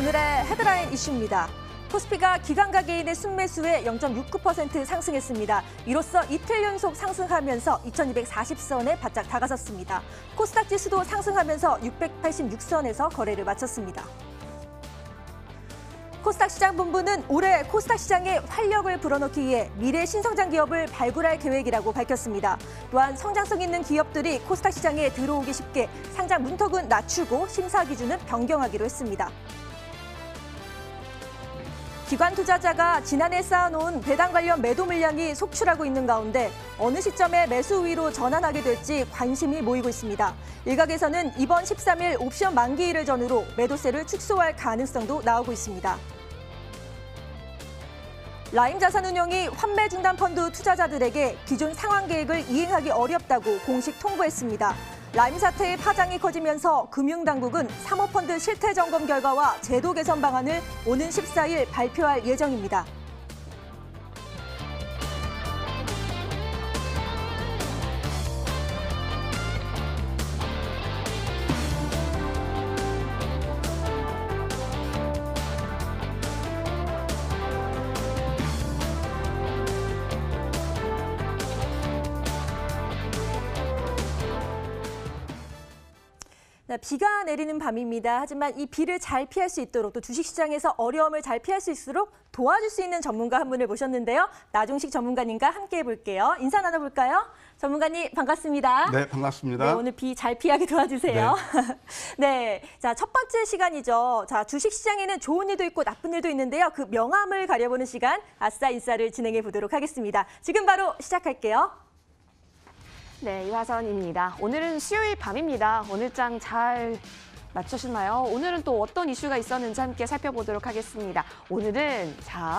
오늘의 헤드라인 이슈입니다. 코스피가 기관가 개인의 순매수에 0.69% 상승했습니다. 이로써 이틀 연속 상승하면서 2240선에 바짝 다가섰습니다. 코스닥 지수도 상승하면서 686선에서 거래를 마쳤습니다. 코스닥 시장 본부는 올해 코스닥 시장에 활력을 불어넣기 위해 미래 신성장 기업을 발굴할 계획이라고 밝혔습니다. 또한 성장성 있는 기업들이 코스닥 시장에 들어오기 쉽게 상장 문턱은 낮추고 심사 기준은 변경하기로 했습니다. 기관 투자자가 지난해 쌓아놓은 배당 관련 매도 물량이 속출하고 있는 가운데 어느 시점에 매수 우위로 전환하게 될지 관심이 모이고 있습니다. 일각에서는 이번 13일 옵션 만기일을 전후로 매도세를 축소할 가능성도 나오고 있습니다. 라임자산운용이 환매 중단 펀드 투자자들에게 기존 상환 계획을 이행하기 어렵다고 공식 통보했습니다. 라임 사태의 파장이 커지면서 금융당국은 사모펀드 실태 점검 결과와 제도 개선 방안을 오는 14일 발표할 예정입니다. 비가 내리는 밤입니다. 하지만 이 비를 잘 피할 수 있도록 또 주식시장에서 어려움을 잘 피할 수 있도록 도와줄 수 있는 전문가 한 분을 모셨는데요. 나종식 전문가님과 함께 해볼게요. 인사 나눠볼까요? 전문가님 반갑습니다. 네, 반갑습니다. 네, 오늘 비 잘 피하게 도와주세요. 네, 자, 첫 번째 시간이죠. 자, 주식시장에는 좋은 일도 있고 나쁜 일도 있는데요. 그 명암을 가려보는 시간 아싸 인싸를 진행해 보도록 하겠습니다. 지금 바로 시작할게요. 네, 이화선입니다. 오늘은 수요일 밤입니다. 오늘 장 잘 맞추셨나요? 오늘은 또 어떤 이슈가 있었는지 함께 살펴보도록 하겠습니다. 오늘은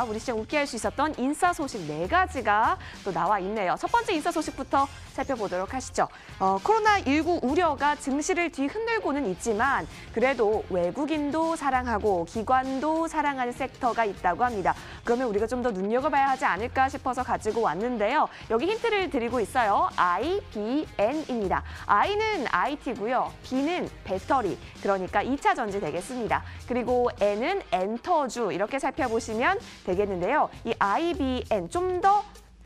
우리 시장 웃게 할 수 있었던 인싸 소식 4가지가 또 나와 있네요. 첫 번째 인싸 소식부터 살펴보도록 하시죠. 코로나19 우려가 증시를 뒤흔들고는 있지만 그래도 외국인도 사랑하고 기관도 사랑하는 섹터가 있다고 합니다. 그러면 우리가 좀 더 눈여겨봐야 하지 않을까 싶어서 가지고 왔는데요. 여기 힌트를 드리고 있어요. IBN입니다. I는 IT고요. B는 배터리, 그러니까 2차 전지 되겠습니다. 그리고 N은 엔터주 이렇게 살펴보시면 되겠는데요. 이 IBN 좀 더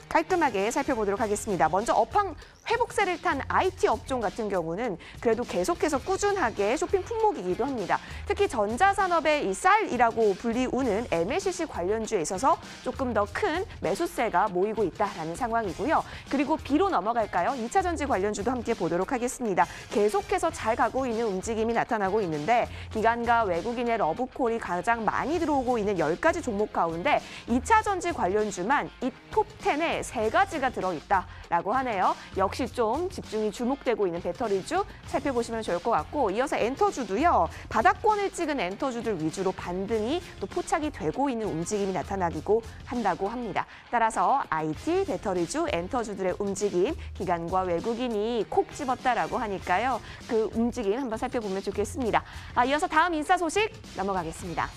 깔끔하게 살펴보도록 하겠습니다. 먼저 업황 회복세를 탄 IT 업종 같은 경우는 그래도 계속해서 꾸준하게 쇼핑 품목이기도 합니다. 특히 전자산업의 이 쌀이라고 불리우는 MLCC 관련주에 있어서 조금 더 큰 매수세가 모이고 있다라는 상황이고요. 그리고 B로 넘어갈까요? 2차 전지 관련주도 함께 보도록 하겠습니다. 계속해서 잘 가고 있는 움직임이 나타나고 있는데 기관과 외국인의 러브콜이 가장 많이 들어오고 있는 10가지 종목 가운데 2차 전지 관련주만 이 톱10에 3가지가 들어있다라고 하네요. 역시 좀 집중이 주목되고 있는 배터리주 살펴보시면 좋을 것 같고 이어서 엔터주도요. 바닥권을 찍은 엔터주들 위주로 반등이 또 포착이 되고 있는 움직임이 나타나기고 한다고 합니다. 따라서 IT, 배터리주, 엔터주들의 움직임, 기관과 외국인이 콕 집었다라고 하니까요. 그 움직임 한번 살펴보면 좋겠습니다. 이어서 다음 인싸 소식 넘어가겠습니다.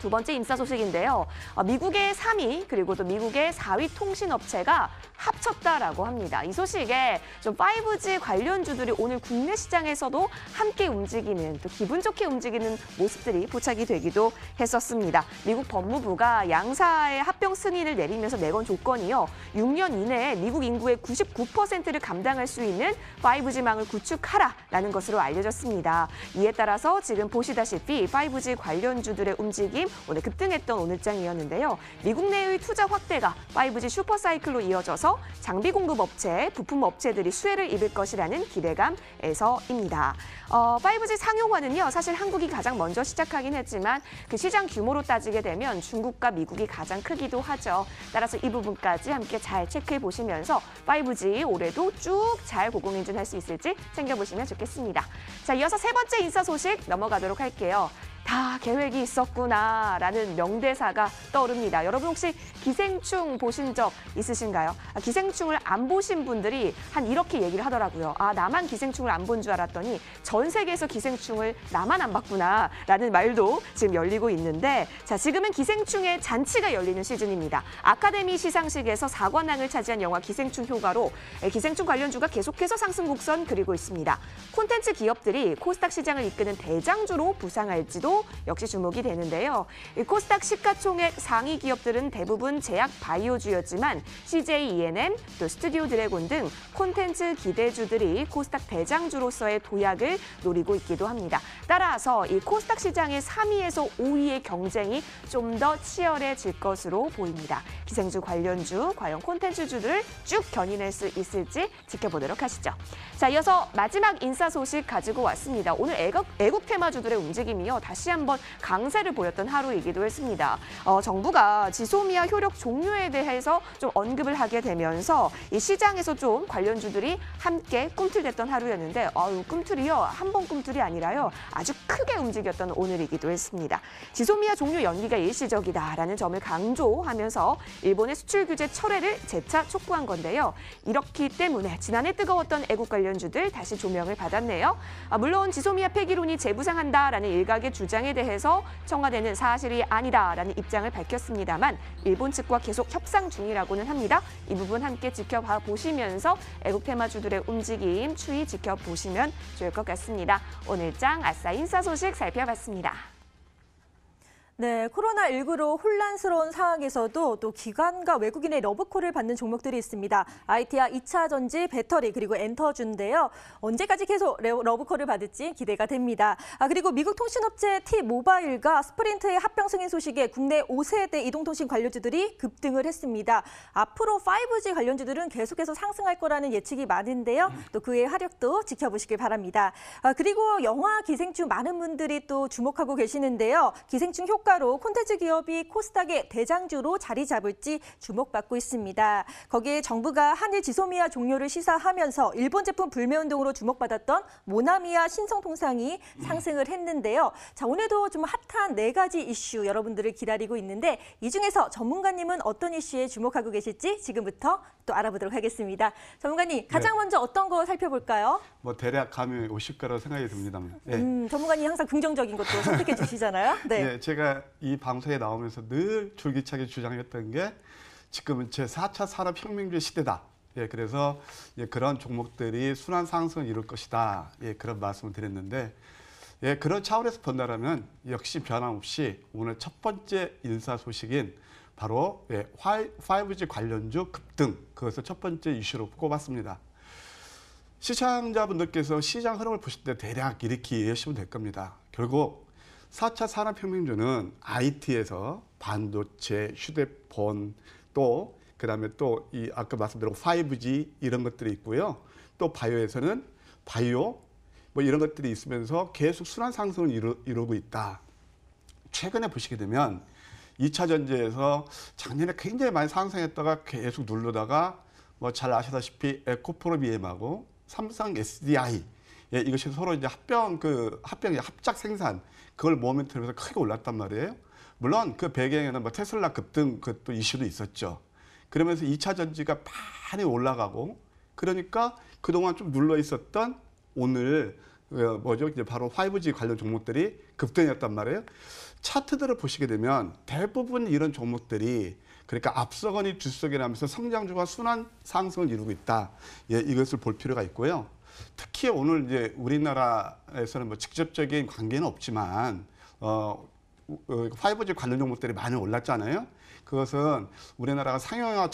두 번째 인싸 소식인데요. 미국의 3위 그리고 또 미국의 4위 통신업체가 합쳤다라고 합니다. 이 소식에 좀 5G 관련주들이 오늘 국내 시장에서도 함께 움직이는 또 기분 좋게 움직이는 모습들이 포착이 되기도 했었습니다. 미국 법무부가 양사의 합병 승인을 내리면서 내건 조건이요. 6년 이내에 미국 인구의 99%를 감당할 수 있는 5G망을 구축하라라는 것으로 알려졌습니다. 이에 따라서 지금 보시다시피 5G 관련주들의 움직임 오늘 급등했던 오늘장이었는데요. 미국 내의 투자 확대가 5G 슈퍼사이클로 이어져서 장비 공급 업체, 부품 업체들이 수혜를 입을 것이라는 기대감에서입니다. 5G 상용화는요. 사실 한국이 가장 먼저 시작하긴 했지만 그 시장 규모로 따지게 되면 중국과 미국이 가장 크기도 하죠. 따라서 이 부분까지 함께 잘 체크해 보시면서 5G 올해도 쭉 잘 고공행진할 수 있을지 챙겨보시면 좋겠습니다. 자, 이어서 세 번째 인싸 소식 넘어가도록 할게요. 다 계획이 있었구나라는 명대사가 떠오릅니다. 여러분 혹시 기생충 보신 적 있으신가요? 기생충을 안 보신 분들이 이렇게 얘기를 하더라고요. 나만 기생충을 안 본 줄 알았더니 전 세계에서 기생충을 나만 안 봤구나라는 말도 지금 열리고 있는데 자, 지금은 기생충의 잔치가 열리는 시즌입니다. 아카데미 시상식에서 4관왕을 차지한 영화 기생충 효과로 기생충 관련주가 계속해서 상승 곡선 그리고 있습니다. 콘텐츠 기업들이 코스닥 시장을 이끄는 대장주로 부상할지도 모습도 역시 주목이 되는데요. 이 코스닥 시가총액 상위 기업들은 대부분 제약 바이오주였지만 CJ E&M, 또 스튜디오 드래곤 등 콘텐츠 기대주들이 코스닥 대장주로서의 도약을 노리고 있기도 합니다. 따라서 이 코스닥 시장의 3위에서 5위의 경쟁이 좀 더 치열해질 것으로 보입니다. 기생주 관련주, 과연 콘텐츠주들을 쭉 견인할 수 있을지 지켜보도록 하시죠. 자, 이어서 마지막 인사 소식 가지고 왔습니다. 오늘 애국 테마주들의 움직임이요. 다시 한번 강세를 보였던 하루이기도 했습니다. 정부가 지소미아 효력 종료에 대해서 좀 언급을 하게 되면서 이 시장에서 좀 관련주들이 함께 꿈틀댔던 하루였는데 꿈틀이요. 한 번 꿈틀이 아니라요. 아주 크게 움직였던 오늘이기도 했습니다. 지소미아 종료 연기가 일시적이다라는 점을 강조하면서 일본의 수출 규제 철회를 재차 촉구한 건데요. 이렇기 때문에 지난해 뜨거웠던 애국 관련주들 다시 조명을 받았네요. 물론 지소미아 폐기론이 재부상한다라는 일각의 주장에 대해서 청와대는 사실이 아니다라는 입장을 밝혔습니다만 일본 측과 계속 협상 중이라고는 합니다. 이 부분 함께 지켜봐 보시면서 애국 테마주들의 움직임 추이 지켜보시면 좋을 것 같습니다. 오늘 장 아싸 인사 소식 살펴봤습니다. 네, 코로나19로 혼란스러운 상황에서도 또 기관과 외국인의 러브콜을 받는 종목들이 있습니다. IT와 2차 전지, 배터리, 그리고 엔터주인데요. 언제까지 계속 러브콜을 받을지 기대가 됩니다. 그리고 미국 통신업체 T-모바일과 스프린트의 합병 승인 소식에 국내 5세대 이동통신 관련주들이 급등을 했습니다. 앞으로 5G 관련주들은 계속해서 상승할 거라는 예측이 많은데요. 또 그의 화력도 지켜보시길 바랍니다. 그리고 영화 기생충 많은 분들이 또 주목하고 계시는데요. 기생충 효과로 콘텐츠 기업이 코스닥의 대장주로 자리 잡을지 주목받고 있습니다. 거기에 정부가 한일 지소미아 종료를 시사하면서 일본 제품 불매 운동으로 주목받았던 모나미아 신성통상이 상승을 했는데요. 자, 오늘도 좀 핫한 4가지 이슈 여러분들을 기다리고 있는데 이 중에서 전문가님은 어떤 이슈에 주목하고 계실지 지금부터 또 알아보도록 하겠습니다. 전문가님, 가장 먼저 어떤 거 살펴볼까요? 대략 감이 오실 거라고 생각이 듭니다. 예. 전문가님 항상 긍정적인 것도 선택해 주시잖아요. 네. 예, 제가 이 방송에 나오면서 늘 줄기차게 주장했던 게 지금은 제4차 산업혁명주의 시대다. 예, 그래서 그런 종목들이 순환 상승을 이룰 것이다. 예, 그런 말씀을 드렸는데 그런 차원에서 본다면 역시 변함없이 오늘 첫 번째 인사 소식인 바로 5G 관련주 급등, 그것을 첫 번째 이슈로 꼽았습니다. 시청자분들께서 시장 흐름을 보실 때 대략 이렇게 이해하시면 될 겁니다. 결국 4차 산업혁명주는 IT에서 반도체, 휴대폰, 또 그다음에 또 이 아까 말씀드린 5G 이런 것들이 있고요. 또 바이오에서는 바이오 뭐 이런 것들이 있으면서 계속 순환 상승을 이루고 있다. 최근에 보시게 되면 2차 전지에서 작년에 굉장히 많이 상승했다가 계속 누르다가 뭐 잘 아시다시피 에코프로비엠하고 삼성 SDI 이것이 서로 이제 합작 생산 그걸 모멘텀에서 크게 올랐단 말이에요. 물론 그 배경에는 뭐 테슬라 급등 그것도 이슈도 있었죠. 그러면서 2차 전지가 많이 올라가고 그러니까 그동안 좀 눌러 있었던 오늘 이제 바로 5G 관련 종목들이 급등했단 말이에요. 차트들을 보시게 되면 대부분 이런 종목들이 그러니까 앞서거니 뒤서거니 하면서 성장주가 순환 상승을 이루고 있다. 이것을 볼 필요가 있고요. 특히 오늘 이제 우리나라에서는 뭐 직접적인 관계는 없지만 5G 관련 종목들이 많이 올랐잖아요. 그것은 우리나라가 상용화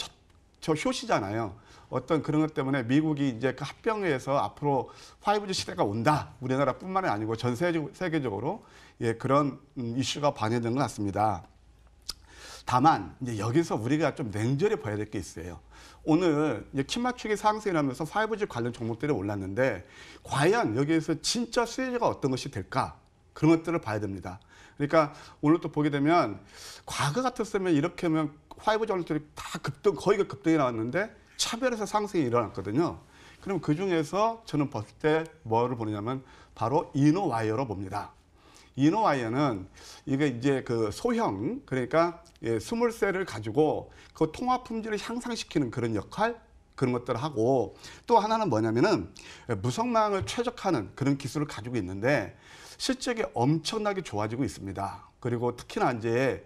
저 효시잖아요. 어떤 그런 것 때문에 미국이 이제 그 합병에서 앞으로 5G 시대가 온다. 우리나라뿐만이 아니고 전 세계적으로 그런 이슈가 반영된 것 같습니다. 다만 이제 여기서 우리가 좀 냉철히 봐야 될 게 있어요. 오늘 키 맞추기 상승하면서 5G 관련 종목들이 올랐는데 과연 여기에서 진짜 수혜주가 어떤 것이 될까? 그런 것들을 봐야 됩니다. 그러니까 오늘 또 보게 되면 과거 같았으면 이렇게 하면 5G 종목들이 다 거의 급등이 나왔는데 차별해서 상승이 일어났거든요. 그럼 그 중에서 저는 봤을 때 뭐를 보느냐면 바로 이노와이어로 봅니다. 이노와이어는 이게 이제 그 소형 그러니까 스몰셀을 가지고 그 통화 품질을 향상시키는 그런 역할 그런 것들을 하고 또 하나는 뭐냐면은 무선망을 최적화하는 그런 기술을 가지고 있는데 실적이 엄청나게 좋아지고 있습니다. 그리고 특히나 이제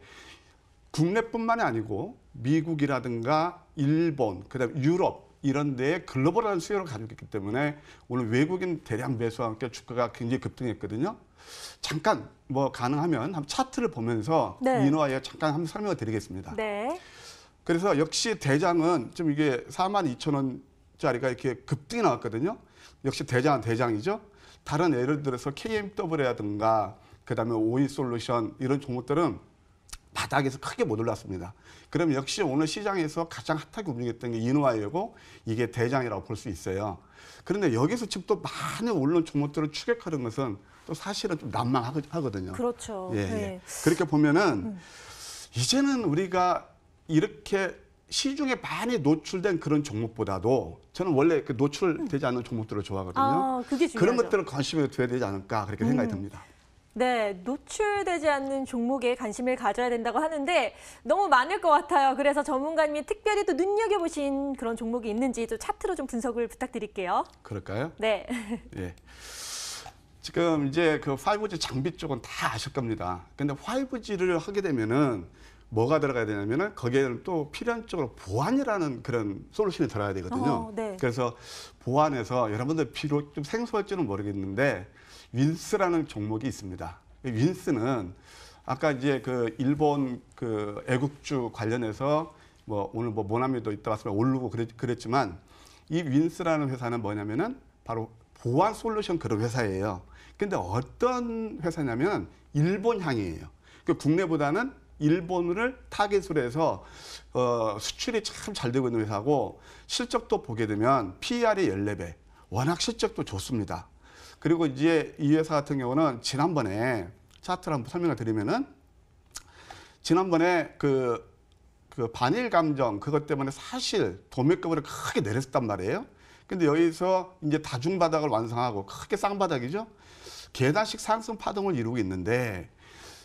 국내뿐만이 아니고 미국이라든가 일본, 그다음에 유럽 이런 데에 글로벌한 수요를 가지고 있기 때문에 오늘 외국인 대량 매수와 함께 주가가 굉장히 급등했거든요. 잠깐 뭐 가능하면 한번 차트를 보면서 네. 인화에 잠깐 한번 설명을 드리겠습니다. 네. 그래서 역시 대장은 좀 이게 42,000원짜리가 이렇게 급등이 나왔거든요. 역시 대장은 대장이죠. 다른 예를 들어서 KMW라든가 그다음에 오이솔루션 이런 종목들은 바닥에서 크게 못 올랐습니다. 그럼 역시 오늘 시장에서 가장 핫하게 움직였던 게 인화이고 이게 대장이라고 볼 수 있어요. 그런데 여기서 지금 또 많이 오른 종목들을 추격하는 것은 또 사실은 좀 난망하거든요. 그렇죠. 예, 네. 예. 그렇게 보면은 이제는 우리가 이렇게 시중에 많이 노출된 그런 종목보다도 저는 원래 그 노출되지 않는 종목들을 좋아하거든요. 아, 그게 중요하죠. 그런 것들을 관심을 둬야 되지 않을까 그렇게 생각이 듭니다. 네, 노출되지 않는 종목에 관심을 가져야 된다고 하는데 너무 많을 것 같아요. 그래서 전문가님이 특별히 또 눈여겨보신 그런 종목이 있는지 또 차트로 좀 분석을 부탁드릴게요. 그럴까요? 네. 예. 지금 이제 그 5G 장비 쪽은 다 아실 겁니다. 근데 5G를 하게 되면은 뭐가 들어가야 되냐면은 거기에는 또 필연적으로 보안이라는 그런 솔루션이 들어가야 되거든요. 네. 그래서 보안에서 여러분들 비록 좀 생소할지는 모르겠는데 윈스라는 종목이 있습니다. 윈스는 아까 이제 그 일본 그 애국주 관련해서 뭐 오늘 뭐 모나미도 이따 봤으면 오르고 그랬지만 이 윈스라는 회사는 뭐냐면은 바로 보안 솔루션 그런 회사예요. 근데 어떤 회사냐면 일본향이에요. 그 국내보다는 일본을 타겟으로 해서 수출이 참 잘 되고 있는 회사고 실적도 보게 되면 PER이 14배, 워낙 실적도 좋습니다. 그리고 이제 이 회사 같은 경우는 지난번에 차트를 한번 설명을 드리면은 지난번에 그 반일 감정 그것 때문에 사실 도매급으로 크게 내렸단 말이에요. 근데 여기서 이제 다중바닥을 완성하고 크게 쌍바닥이죠. 계단식 상승 파동을 이루고 있는데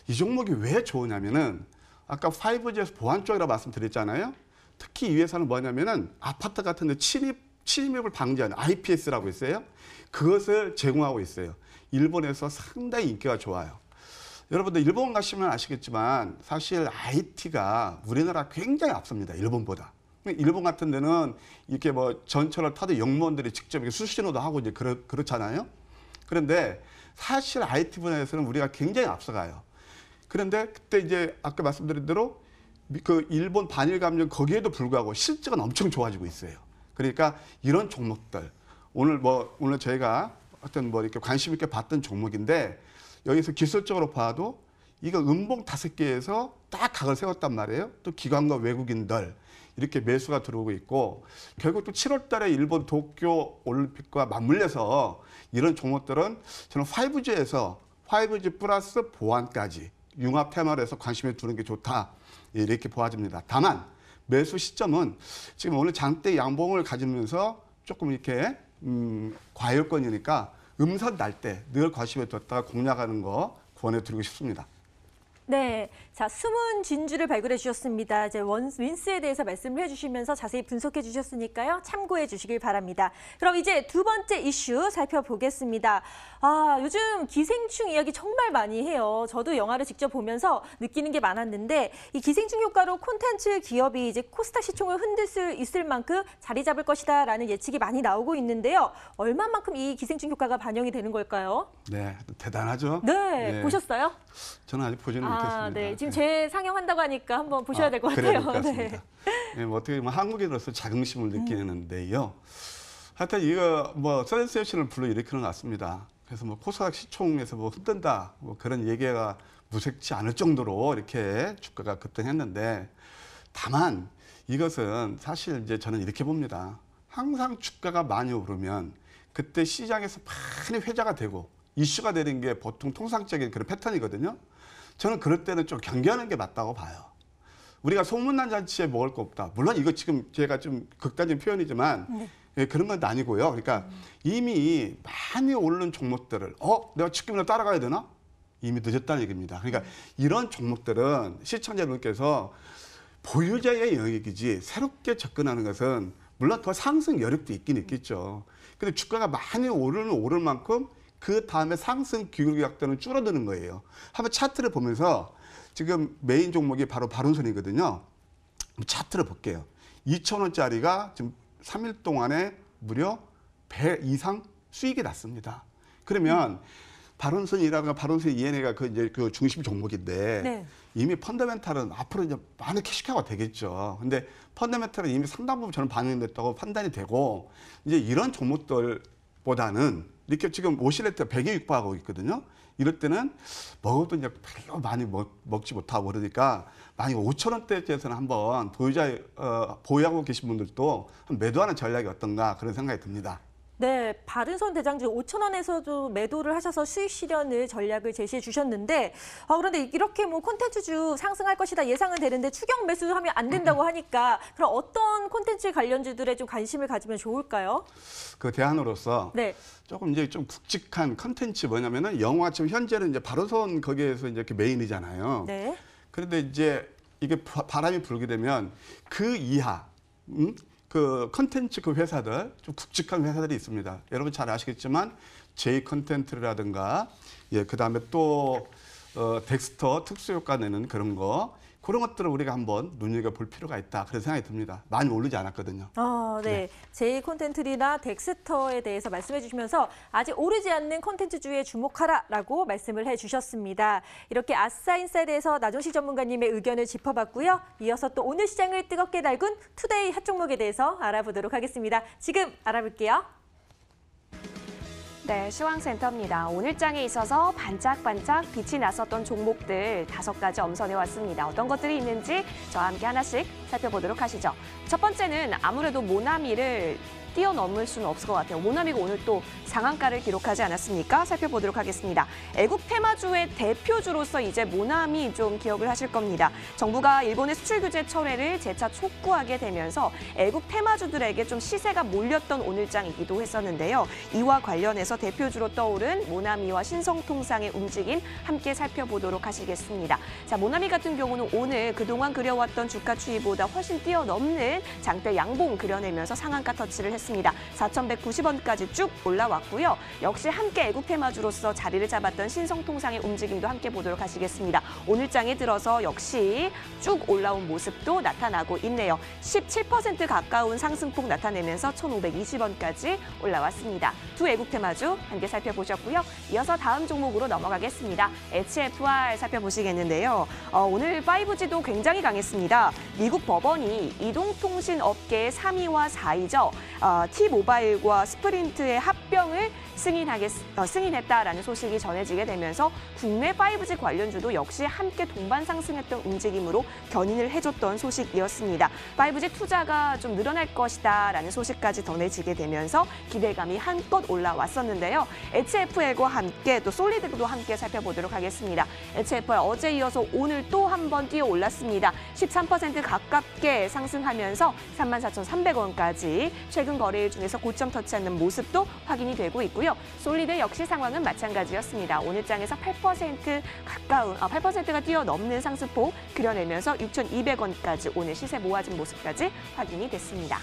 이 종목이 왜 좋으냐면은 아까 5G에서 보안 쪽이라고 말씀드렸잖아요. 특히 이 회사는 뭐냐면은 아파트 같은 데 침입을 방지하는 IPS라고 있어요. 그것을 제공하고 있어요. 일본에서 상당히 인기가 좋아요. 여러분들 일본 가시면 아시겠지만 사실 IT가 우리나라 굉장히 앞섭니다. 일본보다. 일본 같은 데는 이렇게 뭐 전철을 타도 영무원들이 직접 이렇게 수신호도 하고 이제 그렇잖아요. 그런데 사실 IT 분야에서는 우리가 굉장히 앞서가요. 그런데 그때 이제 아까 말씀드린 대로 그 일본 반일 감정 거기에도 불구하고 실적은 엄청 좋아지고 있어요. 그러니까 이런 종목들 오늘 저희가 어떤 뭐 이렇게 관심 있게 봤던 종목인데 여기서 기술적으로 봐도 이거 음봉 5개에서 딱 각을 세웠단 말이에요. 또 기관과 외국인들 이렇게 매수가 들어오고 있고 결국 또 7월 달에 일본 도쿄 올림픽과 맞물려서 이런 종목들은 저는 5G에서 5G 플러스 보안까지 융합 테마로 해서 관심을 두는 게 좋다. 이렇게 보아집니다. 다만 매수 시점은 지금 오늘 장대 양봉을 가지면서 조금 이렇게 과열권이니까 음선 날 때 늘 관심을 뒀다가 공략하는 거 권해드리고 싶습니다. 네, 자 숨은 진주를 발굴해 주셨습니다. 이제 윈스에 대해서 말씀을 해주시면서 자세히 분석해 주셨으니까요. 참고해 주시길 바랍니다. 그럼 이제 두 번째 이슈 살펴보겠습니다. 아, 요즘 기생충 이야기 정말 많이 해요. 저도 영화를 직접 보면서 느끼는 게 많았는데 이 기생충 효과로 콘텐츠 기업이 이제 코스닥 시총을 흔들 수 있을 만큼 자리 잡을 것이다라는 예측이 많이 나오고 있는데요. 얼마만큼 이 기생충 효과가 반영이 되는 걸까요? 네, 대단하죠. 네, 보셨어요? 저는 아직 보지는 못했습니다. 네, 지금 재상영한다고 하니까 한번 보셔야 될 것 같아요. 그래야 될 것 같습니다. 네, 뭐 어떻게 보면 한국인으로서 자긍심을 느끼는데요. 하여튼 이거 뭐 센세이션을 불러일으키는 것 같습니다. 그래서 뭐 코스닥 시총에서 뭐 흔든다 뭐 그런 얘기가 무색치 않을 정도로 이렇게 주가가 급등했는데 다만 이것은 사실 이제 저는 이렇게 봅니다. 항상 주가가 많이 오르면 그때 시장에서 많이 회자가 되고 이슈가 되는 게 보통 통상적인 그런 패턴이거든요. 저는 그럴 때는 좀 경계하는 게 맞다고 봐요. 우리가 소문난 잔치에 먹을 거 없다. 물론 이거 지금 제가 좀 극단적인 표현이지만 예, 그런 건 아니고요. 그러니까 이미 많이 오르는 종목들을 내가 지금이라도 따라가야 되나? 이미 늦었다는 얘기입니다. 그러니까 이런 종목들은 시청자분께서 보유자의 영역이지 새롭게 접근하는 것은 물론 더 상승 여력도 있긴 있겠죠. 근데 주가가 많이 오를 만큼 그 다음에 상승 기울기 각도는 줄어드는 거예요. 한번 차트를 보면서 지금 메인 종목이 바로 바른손이거든요. 차트를 볼게요. 2,000원짜리가 지금 3일 동안에 무려 배 이상 수익이 났습니다. 그러면 바론선이라가 바론선 ENA가 이제 그 중심 종목인데 네. 이미 펀더멘탈은 앞으로 이제 많이 캐시카가 되겠죠. 근데 펀더멘탈은 이미 상당 부분 저는 반영됐다고 판단이 되고 이제 이런 종목들보다는 이렇게 지금 오실레트 100에 육박하고 있거든요. 이럴 때는 먹어도 이제 별로 많이 먹지 못하고 그러니까 만약 5,000원대에서는 한번 보유하고 계신 분들도 매도하는 전략이 어떤가 그런 생각이 듭니다. 네, 바른손 대장주 5,000원에서도 매도를 하셔서 수익 실현을 전략을 제시해 주셨는데 그런데 이렇게 뭐 콘텐츠주 상승할 것이다 예상은 되는데 추격 매수하면 안 된다고 하니까 그럼 어떤 콘텐츠 관련주들에 좀 관심을 가지면 좋을까요? 그 대안으로서 네. 조금 이제 좀 굵직한 컨텐츠 뭐냐면은 영화 지금 현재는 이제 바른손 거기에서 이제 이렇게 메인이잖아요. 네. 그런데 이제 이게 바람이 불게 되면 그 이하 그 컨텐츠 그 회사들 좀 굵직한 회사들이 있습니다. 여러분 잘 아시겠지만 J 컨텐츠라든가 그다음에 또 덱스터 특수효과 내는 그런 것들을 우리가 한번 눈여겨볼 필요가 있다. 그런 생각이 듭니다. 많이 오르지 않았거든요. 네. J 콘텐츠나 덱스터에 대해서 말씀해 주시면서 아직 오르지 않는 콘텐츠주에 주목하라라고 말씀을 해주셨습니다. 이렇게 아싸인사이드에서 나종식 전문가님의 의견을 짚어봤고요. 이어서 또 오늘 시장을 뜨겁게 달군 투데이 핫 종목에 대해서 알아보도록 하겠습니다. 지금 알아볼게요. 네, 시황센터입니다. 오늘장에 있어서 반짝반짝 빛이 났었던 종목들 5가지 엄선해 왔습니다. 어떤 것들이 있는지 저와 함께 하나씩 살펴보도록 하시죠. 첫 번째는 아무래도 모나미를 뛰어넘을 수는 없을 것 같아요. 모나미가 오늘 또 상한가를 기록하지 않았습니까? 살펴보도록 하겠습니다. 애국 테마주의 대표주로서 이제 모나미 좀 기억을 하실 겁니다. 정부가 일본의 수출 규제 철회를 재차 촉구하게 되면서 애국 테마주들에게 좀 시세가 몰렸던 오늘장이기도 했었는데요. 이와 관련해서 대표주로 떠오른 모나미와 신성통상의 움직임 함께 살펴보도록 하시겠습니다. 자, 모나미 같은 경우는 오늘 그동안 그려왔던 주가 추이보다 훨씬 뛰어넘는 장대 양봉 그려내면서 상한가 터치를 했습니다. 4,190원까지 쭉 올라왔고요. 역시 함께 애국 테마주로서 자리를 잡았던 신성통상의 움직임도 함께 보도록 하시겠습니다. 오늘장에 들어서 역시 쭉 올라온 모습도 나타나고 있네요. 17% 가까운 상승폭 나타내면서 1,520원까지 올라왔습니다. 두 애국 테마주 함께 살펴보셨고요. 이어서 다음 종목으로 넘어가겠습니다. HFR 살펴보시겠는데요. 오늘 5G도 굉장히 강했습니다. 미국 법원이 이동통신업계의 3위와 4위죠. T모바일과 스프린트의 합병을 승인했다라는 소식이 전해지게 되면서 국내 5G 관련주도 역시 함께 동반 상승했던 움직임으로 견인을 해줬던 소식이었습니다. 5G 투자가 좀 늘어날 것이다라는 소식까지 전해지게 되면서 기대감이 한껏 올라왔었는데요. HFL과 함께 또 솔리드도 함께 살펴보도록 하겠습니다. HFL 어제 이어서 오늘 또 한 번 뛰어 올랐습니다. 13% 가깝게 상승하면서 34,300원까지 최근 거래일 중에서 고점 터치하는 모습도 확인이 되고 있고요. 솔리드 역시 상황은 마찬가지였습니다. 오늘 장에서 8% 가까운 8%가 뛰어넘는 상승폭 그려내면서 6,200원까지 오늘 시세 모아진 모습까지 확인이 됐습니다.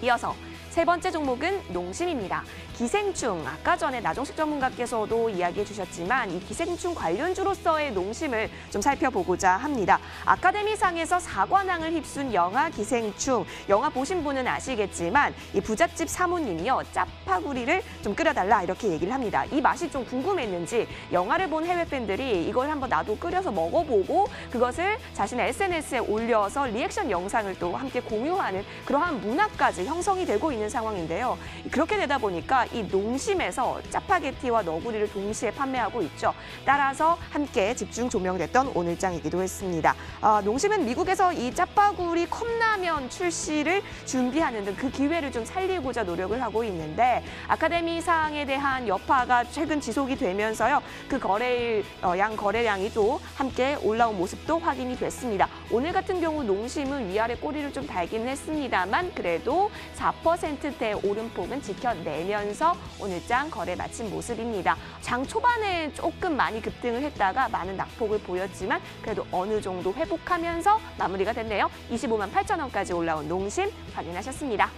이어서 세 번째 종목은 농심입니다. 기생충, 아까 전에 나종식 전문가께서도 이야기해 주셨지만 이 기생충 관련주로서의 농심을 좀 살펴보고자 합니다. 아카데미상에서 4관왕을 휩쓴 영화 기생충, 영화 보신 분은 아시겠지만 이 부잣집 사모님이요, 짜파구리를 좀 끓여달라 이렇게 얘기를 합니다. 이 맛이 좀 궁금했는지 영화를 본 해외 팬들이 이걸 한번 나도 끓여서 먹어보고 그것을 자신의 SNS에 올려서 리액션 영상을 또 함께 공유하는 그러한 문화까지 형성이 되고 있는 상황인데요. 그렇게 되다 보니까 이 농심에서 짜파게티와 너구리를 동시에 판매하고 있죠. 따라서 함께 집중 조명됐던 오늘장이기도 했습니다. 농심은 미국에서 이 짜파구리 컵라면 출시를 준비하는 등 그 기회를 좀 살리고자 노력을 하고 있는데 아카데미상에 대한 여파가 최근 지속이 되면서요. 그 거래일 양 거래량이 또 함께 올라온 모습도 확인이 됐습니다. 오늘 같은 경우 농심은 위아래 꼬리를 좀 달기는 했습니다만 그래도 4%대 오름폭은 지켜내면서 오늘장 거래 마친 모습입니다. 장 초반에 조금 많이 급등을 했다가 많은 낙폭을 보였지만 그래도 어느 정도 회복하면서 마무리가 됐네요. 25만 8천 원까지 올라온 농심 확인하셨습니다.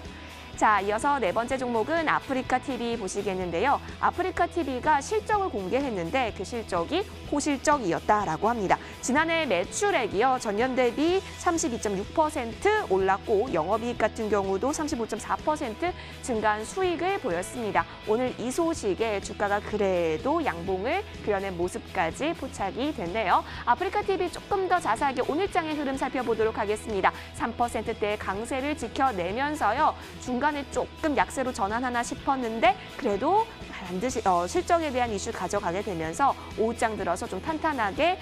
자, 이어서 네 번째 종목은 아프리카 TV 보시겠는데요. 아프리카 TV가 실적을 공개했는데 그 실적이 호실적이었다라고 합니다. 지난해 매출액이요. 전년 대비 32.6% 올랐고 영업이익 같은 경우도 35.4% 증가한 수익을 보였습니다. 오늘 이 소식에 주가가 그래도 양봉을 그려낸 모습까지 포착이 됐네요. 아프리카 TV 조금 더 자세하게 오늘장의 흐름 살펴보도록 하겠습니다. 3%대의 강세를 지켜내면서요. 중간에 조금 약세로 전환하나 싶었는데 그래도 반드시 실적에 대한 이슈 가져가게 되면서 오후장 들어서 좀 탄탄하게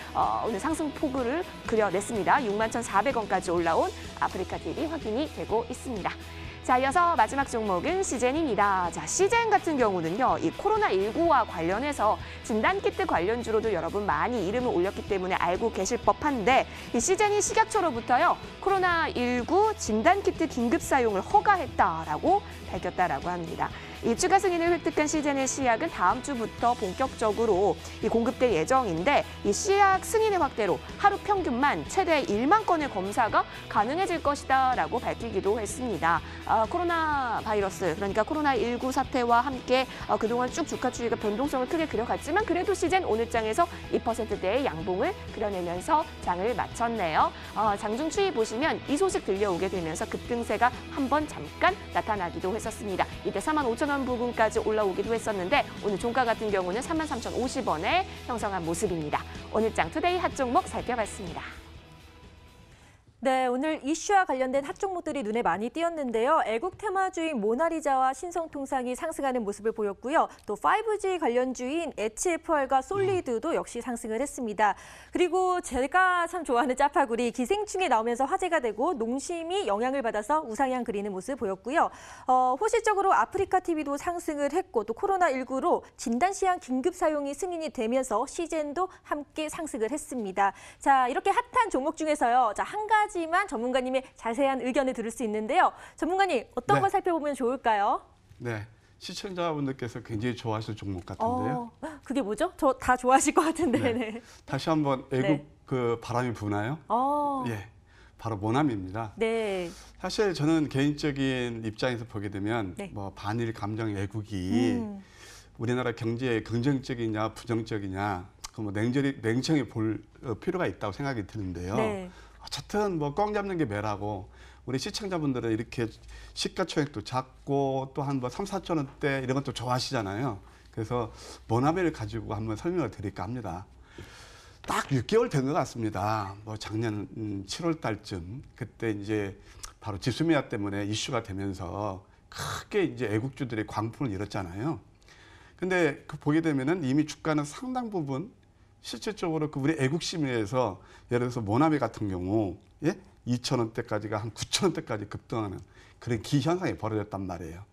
오늘 상승폭을 그려냈습니다. 61,400원까지 올라온 아프리카 TV 확인이 되고 있습니다. 자, 이어서 마지막 종목은 시젠입니다. 자, 시젠 같은 경우는요, 이 코로나19와 관련해서 진단키트 관련주로도 여러분 많이 이름을 올렸기 때문에 알고 계실 법한데, 이 시젠이 식약처로부터요, 코로나19 진단키트 긴급 사용을 허가했다라고 밝혔다라고 합니다. 이 추가 승인을 획득한 시젠의 시약은 다음 주부터 본격적으로 공급될 예정인데 이 시약 승인의 확대로 하루 평균만 최대 1만 건의 검사가 가능해질 것이다라고 밝히기도 했습니다. 코로나 바이러스, 그러니까 코로나19 사태와 함께 그동안 쭉 주가 추이가 변동성을 크게 그려갔지만 그래도 시젠 오늘장에서 2%대의 양봉을 그려내면서 장을 마쳤네요. 장중 추이 보시면 이 소식 들려오게 되면서 급등세가 한번 잠깐 나타나기도 했었습니다. 이때 45,000원 부근까지 올라오기도 했었는데 오늘 종가 같은 경우는 33,050원에 형성한 모습입니다. 오늘장 투데이 핫 종목 살펴봤습니다. 네, 오늘 이슈와 관련된 핫 종목들이 눈에 많이 띄었는데요. 애국 테마주인 모나리자와 신성통상이 상승하는 모습을 보였고요. 또 5G 관련주인 HFR과 솔리드도 역시 상승을 했습니다. 그리고 제가 참 좋아하는 짜파구리 기생충에 나오면서 화제가 되고 농심이 영향을 받아서 우상향 그리는 모습을 보였고요. 호실적으로 아프리카 TV도 상승을 했고 또 코로나19로 진단시약 긴급 사용이 승인이 되면서 시젠도 함께 상승을 했습니다. 자, 이렇게 핫한 종목 중에서요. 자, 한 가지만 전문가님의 자세한 의견을 들을 수 있는데요. 전문가님, 어떤 걸 살펴보면 좋을까요? 네, 시청자분들께서 굉장히 좋아하실 종목 같은데요. 그게 뭐죠? 저 다 좋아하실 것 같은데. 네. 네. 다시 한번 애국 네. 그 바람이 부나요? 예, 바로 모남입니다. 네. 사실 저는 개인적인 입장에서 보게 되면 네. 뭐 반일 감정 애국이 우리나라 경제에 긍정적이냐 부정적이냐 그 뭐 냉정히 볼 필요가 있다고 생각이 드는데요. 네. 어쨌든 뭐 꽝 잡는 게 매라고 우리 시청자분들은 이렇게 시가총액도 작고 또 한 뭐 3, 4천 원대 이런 것도 좋아하시잖아요. 그래서 모나미를 가지고 한번 설명을 드릴까 합니다. 딱 6개월 된 것 같습니다. 뭐 작년 7월 달쯤 그때 이제 바로 지수미아 때문에 이슈가 되면서 크게 이제 애국주들이 광풍을 일었잖아요. 근데 그 보게 되면은 이미 주가는 상당 부분 실질적으로 그 우리 애국 시민에서 예를 들어서 모나미 같은 경우 2,000원대까지가 한 9,000원대까지 급등하는 그런 기현상이 벌어졌단 말이에요.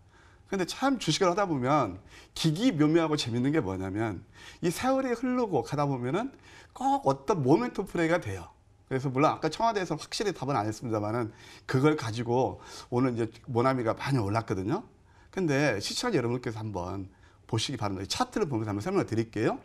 근데 참 주식을 하다 보면 기기묘묘하고 재밌는 게 뭐냐면 이 세월이 흐르고 가다 보면은 꼭 어떤 모멘텀 플레이가 돼요. 그래서 물론 아까 청와대에서 확실히 답은 안 했습니다만은 그걸 가지고 오늘 이제 모나미가 많이 올랐거든요. 근데 시청자 여러분께서 한번 보시기 바랍니다. 차트를 보면서 한번 설명을 드릴게요.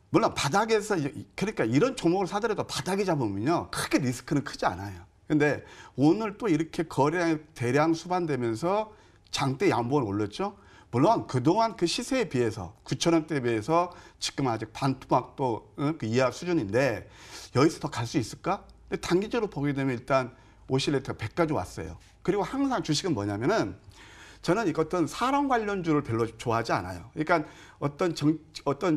물론 바닥에서 그러니까 이런 종목을 사더라도 바닥에 잡으면요 크게 리스크는 크지 않아요. 근데 오늘 또 이렇게 거래량이 대량 수반되면서 장대 양봉을 올렸죠. 물론 그동안 그 시세에 비해서 9,000원대에 비해서 지금 아직 반토막도 그 이하 수준인데 여기서 더 갈 수 있을까? 근데 단기적으로 보게 되면 일단 오실레이터가 100까지 왔어요. 그리고 항상 주식은 뭐냐면은 저는 이것은 사람 관련주를 별로 좋아하지 않아요. 그러니까 어떤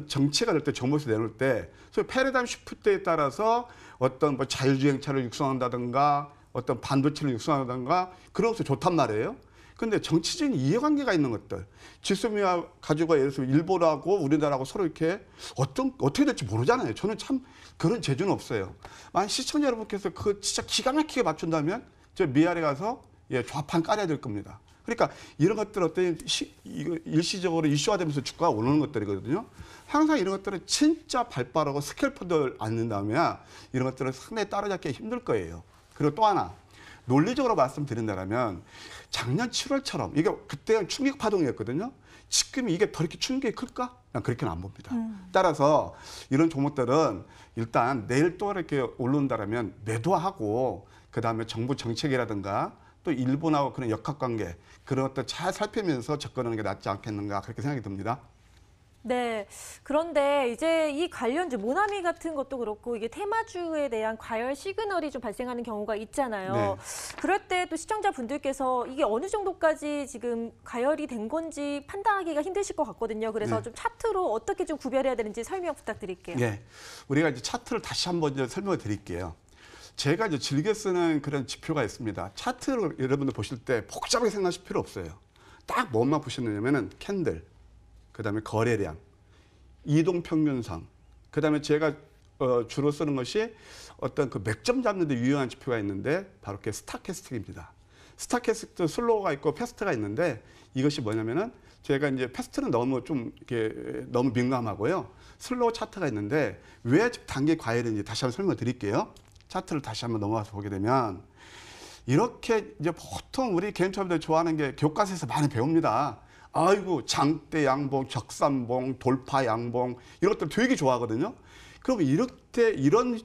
정치가 될 때 정보에서 내놓을 때 소위 패러다임 시프트에 따라서 어떤 뭐 자율주행차를 육성한다든가 어떤 반도체를 육성한다든가 그런 것도 좋단 말이에요. 근데 정치적인 이해관계가 있는 것들, 지수미아 가지고 예를 들어서 일본하고 우리나라하고 서로 이렇게 어떻게 될지 모르잖아요. 저는 참 그런 재주는 없어요. 만약 시청자 여러분께서 그 진짜 기가 막히게 맞춘다면 저 미아래 가서 좌판 깔아야 될 겁니다. 그러니까 이런 것들 어떤 일시적으로 이슈화되면서 주가가 오르는 것들이거든요. 항상 이런 것들은 진짜 발빠르고 스캘퍼들 앉는다면 이런 것들은 상당히 따라잡기 힘들 거예요. 그리고 또 하나 논리적으로 말씀드린다면 작년 7월처럼 이게 그때는 충격 파동이었거든요. 지금 이게 더 이렇게 충격이 클까? 난 그렇게는 안 봅니다. 따라서 이런 종목들은 일단 내일 또 이렇게 오른다라면 매도하고 그다음에 정부 정책이라든가 또 일본하고 그런 역학관계 그런 것들 잘 살피면서 접근하는 게 낫지 않겠는가 그렇게 생각이 듭니다. 네. 그런데 이제 이 관련주 모나미 같은 것도 그렇고 이게 테마주에 대한 과열 시그널이 좀 발생하는 경우가 있잖아요. 네. 그럴 때 또 시청자분들께서 이게 어느 정도까지 지금 과열이 된 건지 판단하기가 힘드실 것 같거든요. 그래서 네. 좀 차트로 어떻게 좀 구별해야 되는지 설명 부탁드릴게요. 예. 우리가 이제 차트를 다시 한번 이제 설명을 드릴게요. 제가 이제 즐겨 쓰는 그런 지표가 있습니다. 차트를 여러분들 보실 때 복잡하게 생각하실 필요 없어요. 딱 뭐만 보시느냐면은 캔들, 그다음에 거래량, 이동평균선, 그다음에 제가 주로 쓰는 것이 어떤 그 맥점 잡는 데 유용한 지표가 있는데 바로 그게 스타캐스틱입니다. 스타캐스틱 슬로우가 있고 패스트가 있는데 이것이 뭐냐면은 제가 이제 패스트는 너무 좀 이렇게 너무 민감하고요. 슬로우 차트가 있는데 왜 단기 과열인지 다시 한번 설명을 드릴게요. 차트를 다시 한번 넘어가서 보게 되면 이렇게 이제 보통 우리 개인 투자자들 좋아하는 게 교과서에서 많이 배웁니다. 아이고 장대 양봉, 적산봉, 돌파 양봉 이런 것들 되게 좋아하거든요. 그럼 이럴 때 이런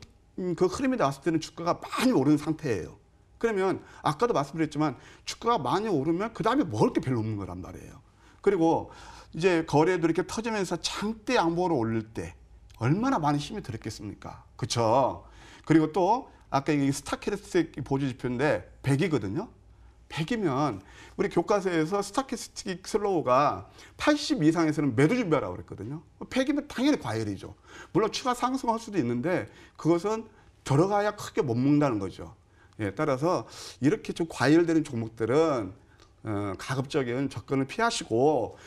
그 흐름이 나왔을 때는 주가가 많이 오르는 상태예요. 그러면 아까도 말씀드렸지만 주가가 많이 오르면 그 다음에 먹을 게 별로 없는 거란 말이에요. 그리고 이제 거래도 이렇게 터지면서 장대 양봉으로 올릴 때 얼마나 많이 힘이 들었겠습니까? 그렇죠? 그리고 또 아까 이 스타캐스틱 보조 지표인데 100이거든요. 100이면 우리 교과서에서 스타캐스틱 슬로우가 80 이상에서는 매도 준비하라고 그랬거든요. 100이면 당연히 과열이죠. 물론 추가 상승할 수도 있는데 그것은 들어가야 크게 못 먹는다는 거죠. 예, 따라서 이렇게 좀 과열되는 종목들은 가급적인 접근을 피하시고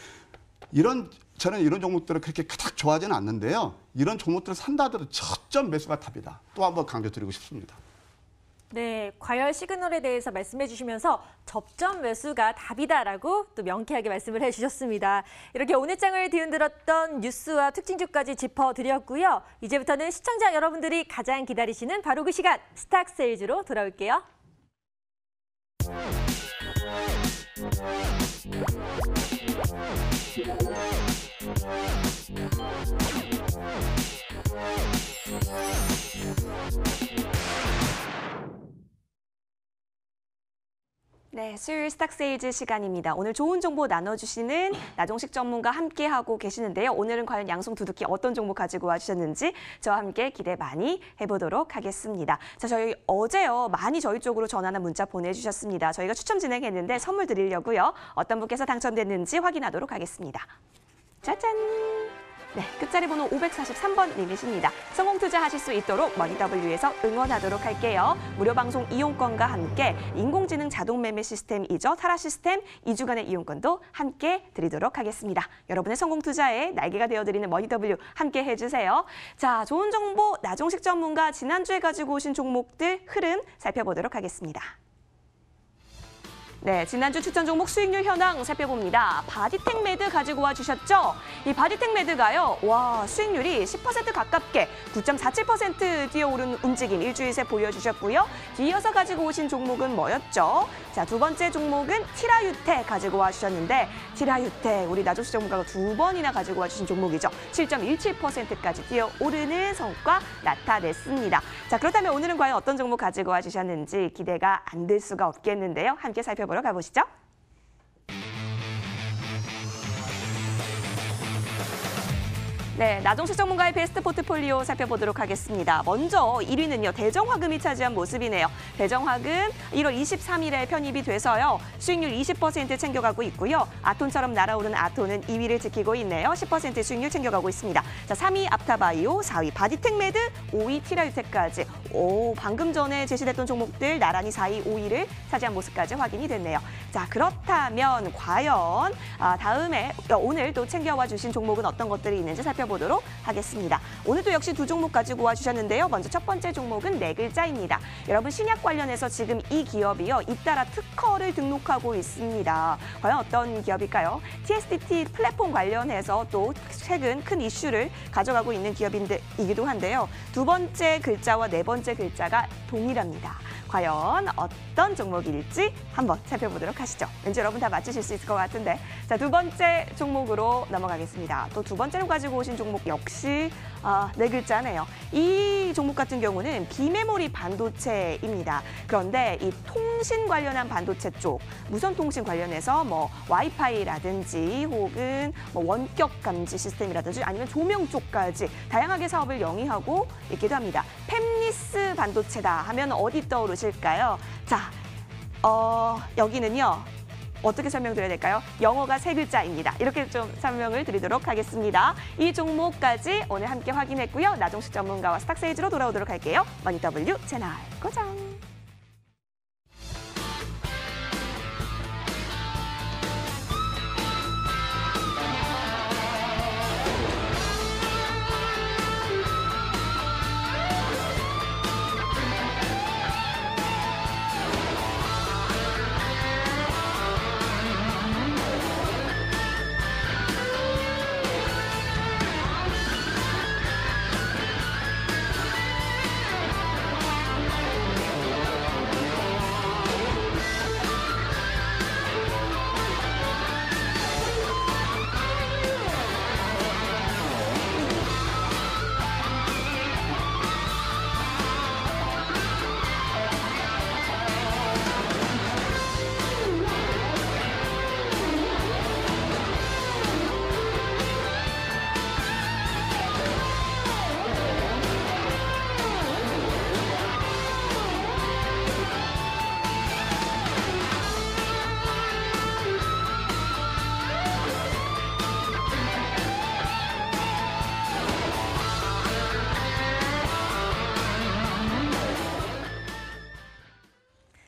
저는 이런 종목들은 그렇게 그닥 좋아하지는 않는데요. 이런 종목들을 산다 하더라도 저점 매수가 답이다. 또 한번 강조드리고 싶습니다. 네, 과열 시그널에 대해서 말씀해 주시면서 접점 매수가 답이다라고 또 명쾌하게 말씀을 해주셨습니다. 이렇게 오늘 장을 뒤흔들었던 뉴스와 특징주까지 짚어드렸고요. 이제부터는 시청자 여러분들이 가장 기다리시는 바로 그 시간, 스탁세일즈로 돌아올게요. 네, 수요일 스탁세일즈 시간입니다. 오늘 좋은 정보 나눠주시는 나종식 전문가 함께하고 계시는데요. 오늘은 과연 양손 두둑히 어떤 정보 가지고 와주셨는지 저와 함께 기대 많이 해보도록 하겠습니다. 자, 저희 어제요 많이 저희 쪽으로 전화나 문자 보내주셨습니다. 저희가 추첨 진행했는데 선물 드리려고요. 어떤 분께서 당첨됐는지 확인하도록 하겠습니다. 짜잔! 네, 끝자리 번호 543번 님이십니다. 성공 투자하실 수 있도록 머니W에서 응원하도록 할게요. 무료 방송 이용권과 함께 인공지능 자동 매매 시스템이죠. 타라 시스템 2주간의 이용권도 함께 드리도록 하겠습니다. 여러분의 성공 투자에 날개가 되어드리는 머니W 함께 해주세요. 자, 좋은 정보 나종식 전문가 지난주에 가지고 오신 종목들 흐름 살펴보도록 하겠습니다. 네, 지난주 추천 종목 수익률 현황 살펴봅니다. 바디텍 매드 가지고 와주셨죠? 이 바디텍 매드가요, 와, 수익률이 10% 가깝게 9.47% 뛰어오른 움직임 일주일 새 보여주셨고요. 뒤이어서 가지고 오신 종목은 뭐였죠? 자, 두 번째 종목은 티라유테 가지고 와주셨는데 티라유테 우리 나종식 전문가가 두 번이나 가지고 와주신 종목이죠. 7.17%까지 뛰어오르는 성과 나타냈습니다. 자, 그렇다면 오늘은 과연 어떤 종목 가지고 와주셨는지 기대가 안 될 수가 없겠는데요. 함께 살펴보도록 가보시죠. 네, 나종식 전문가의 베스트 포트폴리오 살펴보도록 하겠습니다. 먼저 1위는요, 대정화금이 차지한 모습이네요. 대정화금 1월 23일에 편입이 돼서요, 수익률 20% 챙겨가고 있고요. 아톤처럼 날아오르는 아톤은 2위를 지키고 있네요. 10% 수익률 챙겨가고 있습니다. 자, 3위 앞타바이오, 4위 바디텍 매드, 5위 티라유텍까지. 오, 방금 전에 제시됐던 종목들 나란히 4위, 5위를 차지한 모습까지 확인이 됐네요. 자, 그렇다면 과연 다음에 오늘 또 챙겨와 주신 종목은 어떤 것들이 있는지 살펴보도록 하겠습니다. 오늘도 역시 두 종목 가지고 와주셨는데요. 먼저 첫 번째 종목은 네 글자입니다. 여러분, 신약 관련해서 지금 이 기업이요, 잇따라 특허를 등록하고 있습니다. 과연 어떤 기업일까요? TSDT 플랫폼 관련해서 또 최근 큰 이슈를 가져가고 있는 기업이기도 한데요. 두 번째 글자와 네 번째 글자가 동일합니다. 과연 어떤 종목일지 한번 살펴보도록 하시죠. 왠지 여러분 다 맞추실 수 있을 것 같은데. 자, 두 번째 종목으로 넘어가겠습니다. 또 두 번째로 가지고 오신 관심 종목 역시 네 글자네요. 이 종목 같은 경우는 비메모리 반도체입니다. 그런데 이 통신 관련한 반도체 쪽, 무선 통신 관련해서 뭐 와이파이라든지 혹은 뭐 원격 감지 시스템이라든지 아니면 조명 쪽까지 다양하게 사업을 영위하고 있기도 합니다. 팹리스 반도체다 하면 어디 떠오르실까요? 자, 여기는요. 어떻게 설명드려야 될까요? 영어가 세 글자입니다. 이렇게 좀 설명을 드리도록 하겠습니다. 이 종목까지 오늘 함께 확인했고요. 나종식 전문가와 스탁세이지로 돌아오도록 할게요. 머니W 채널 고정.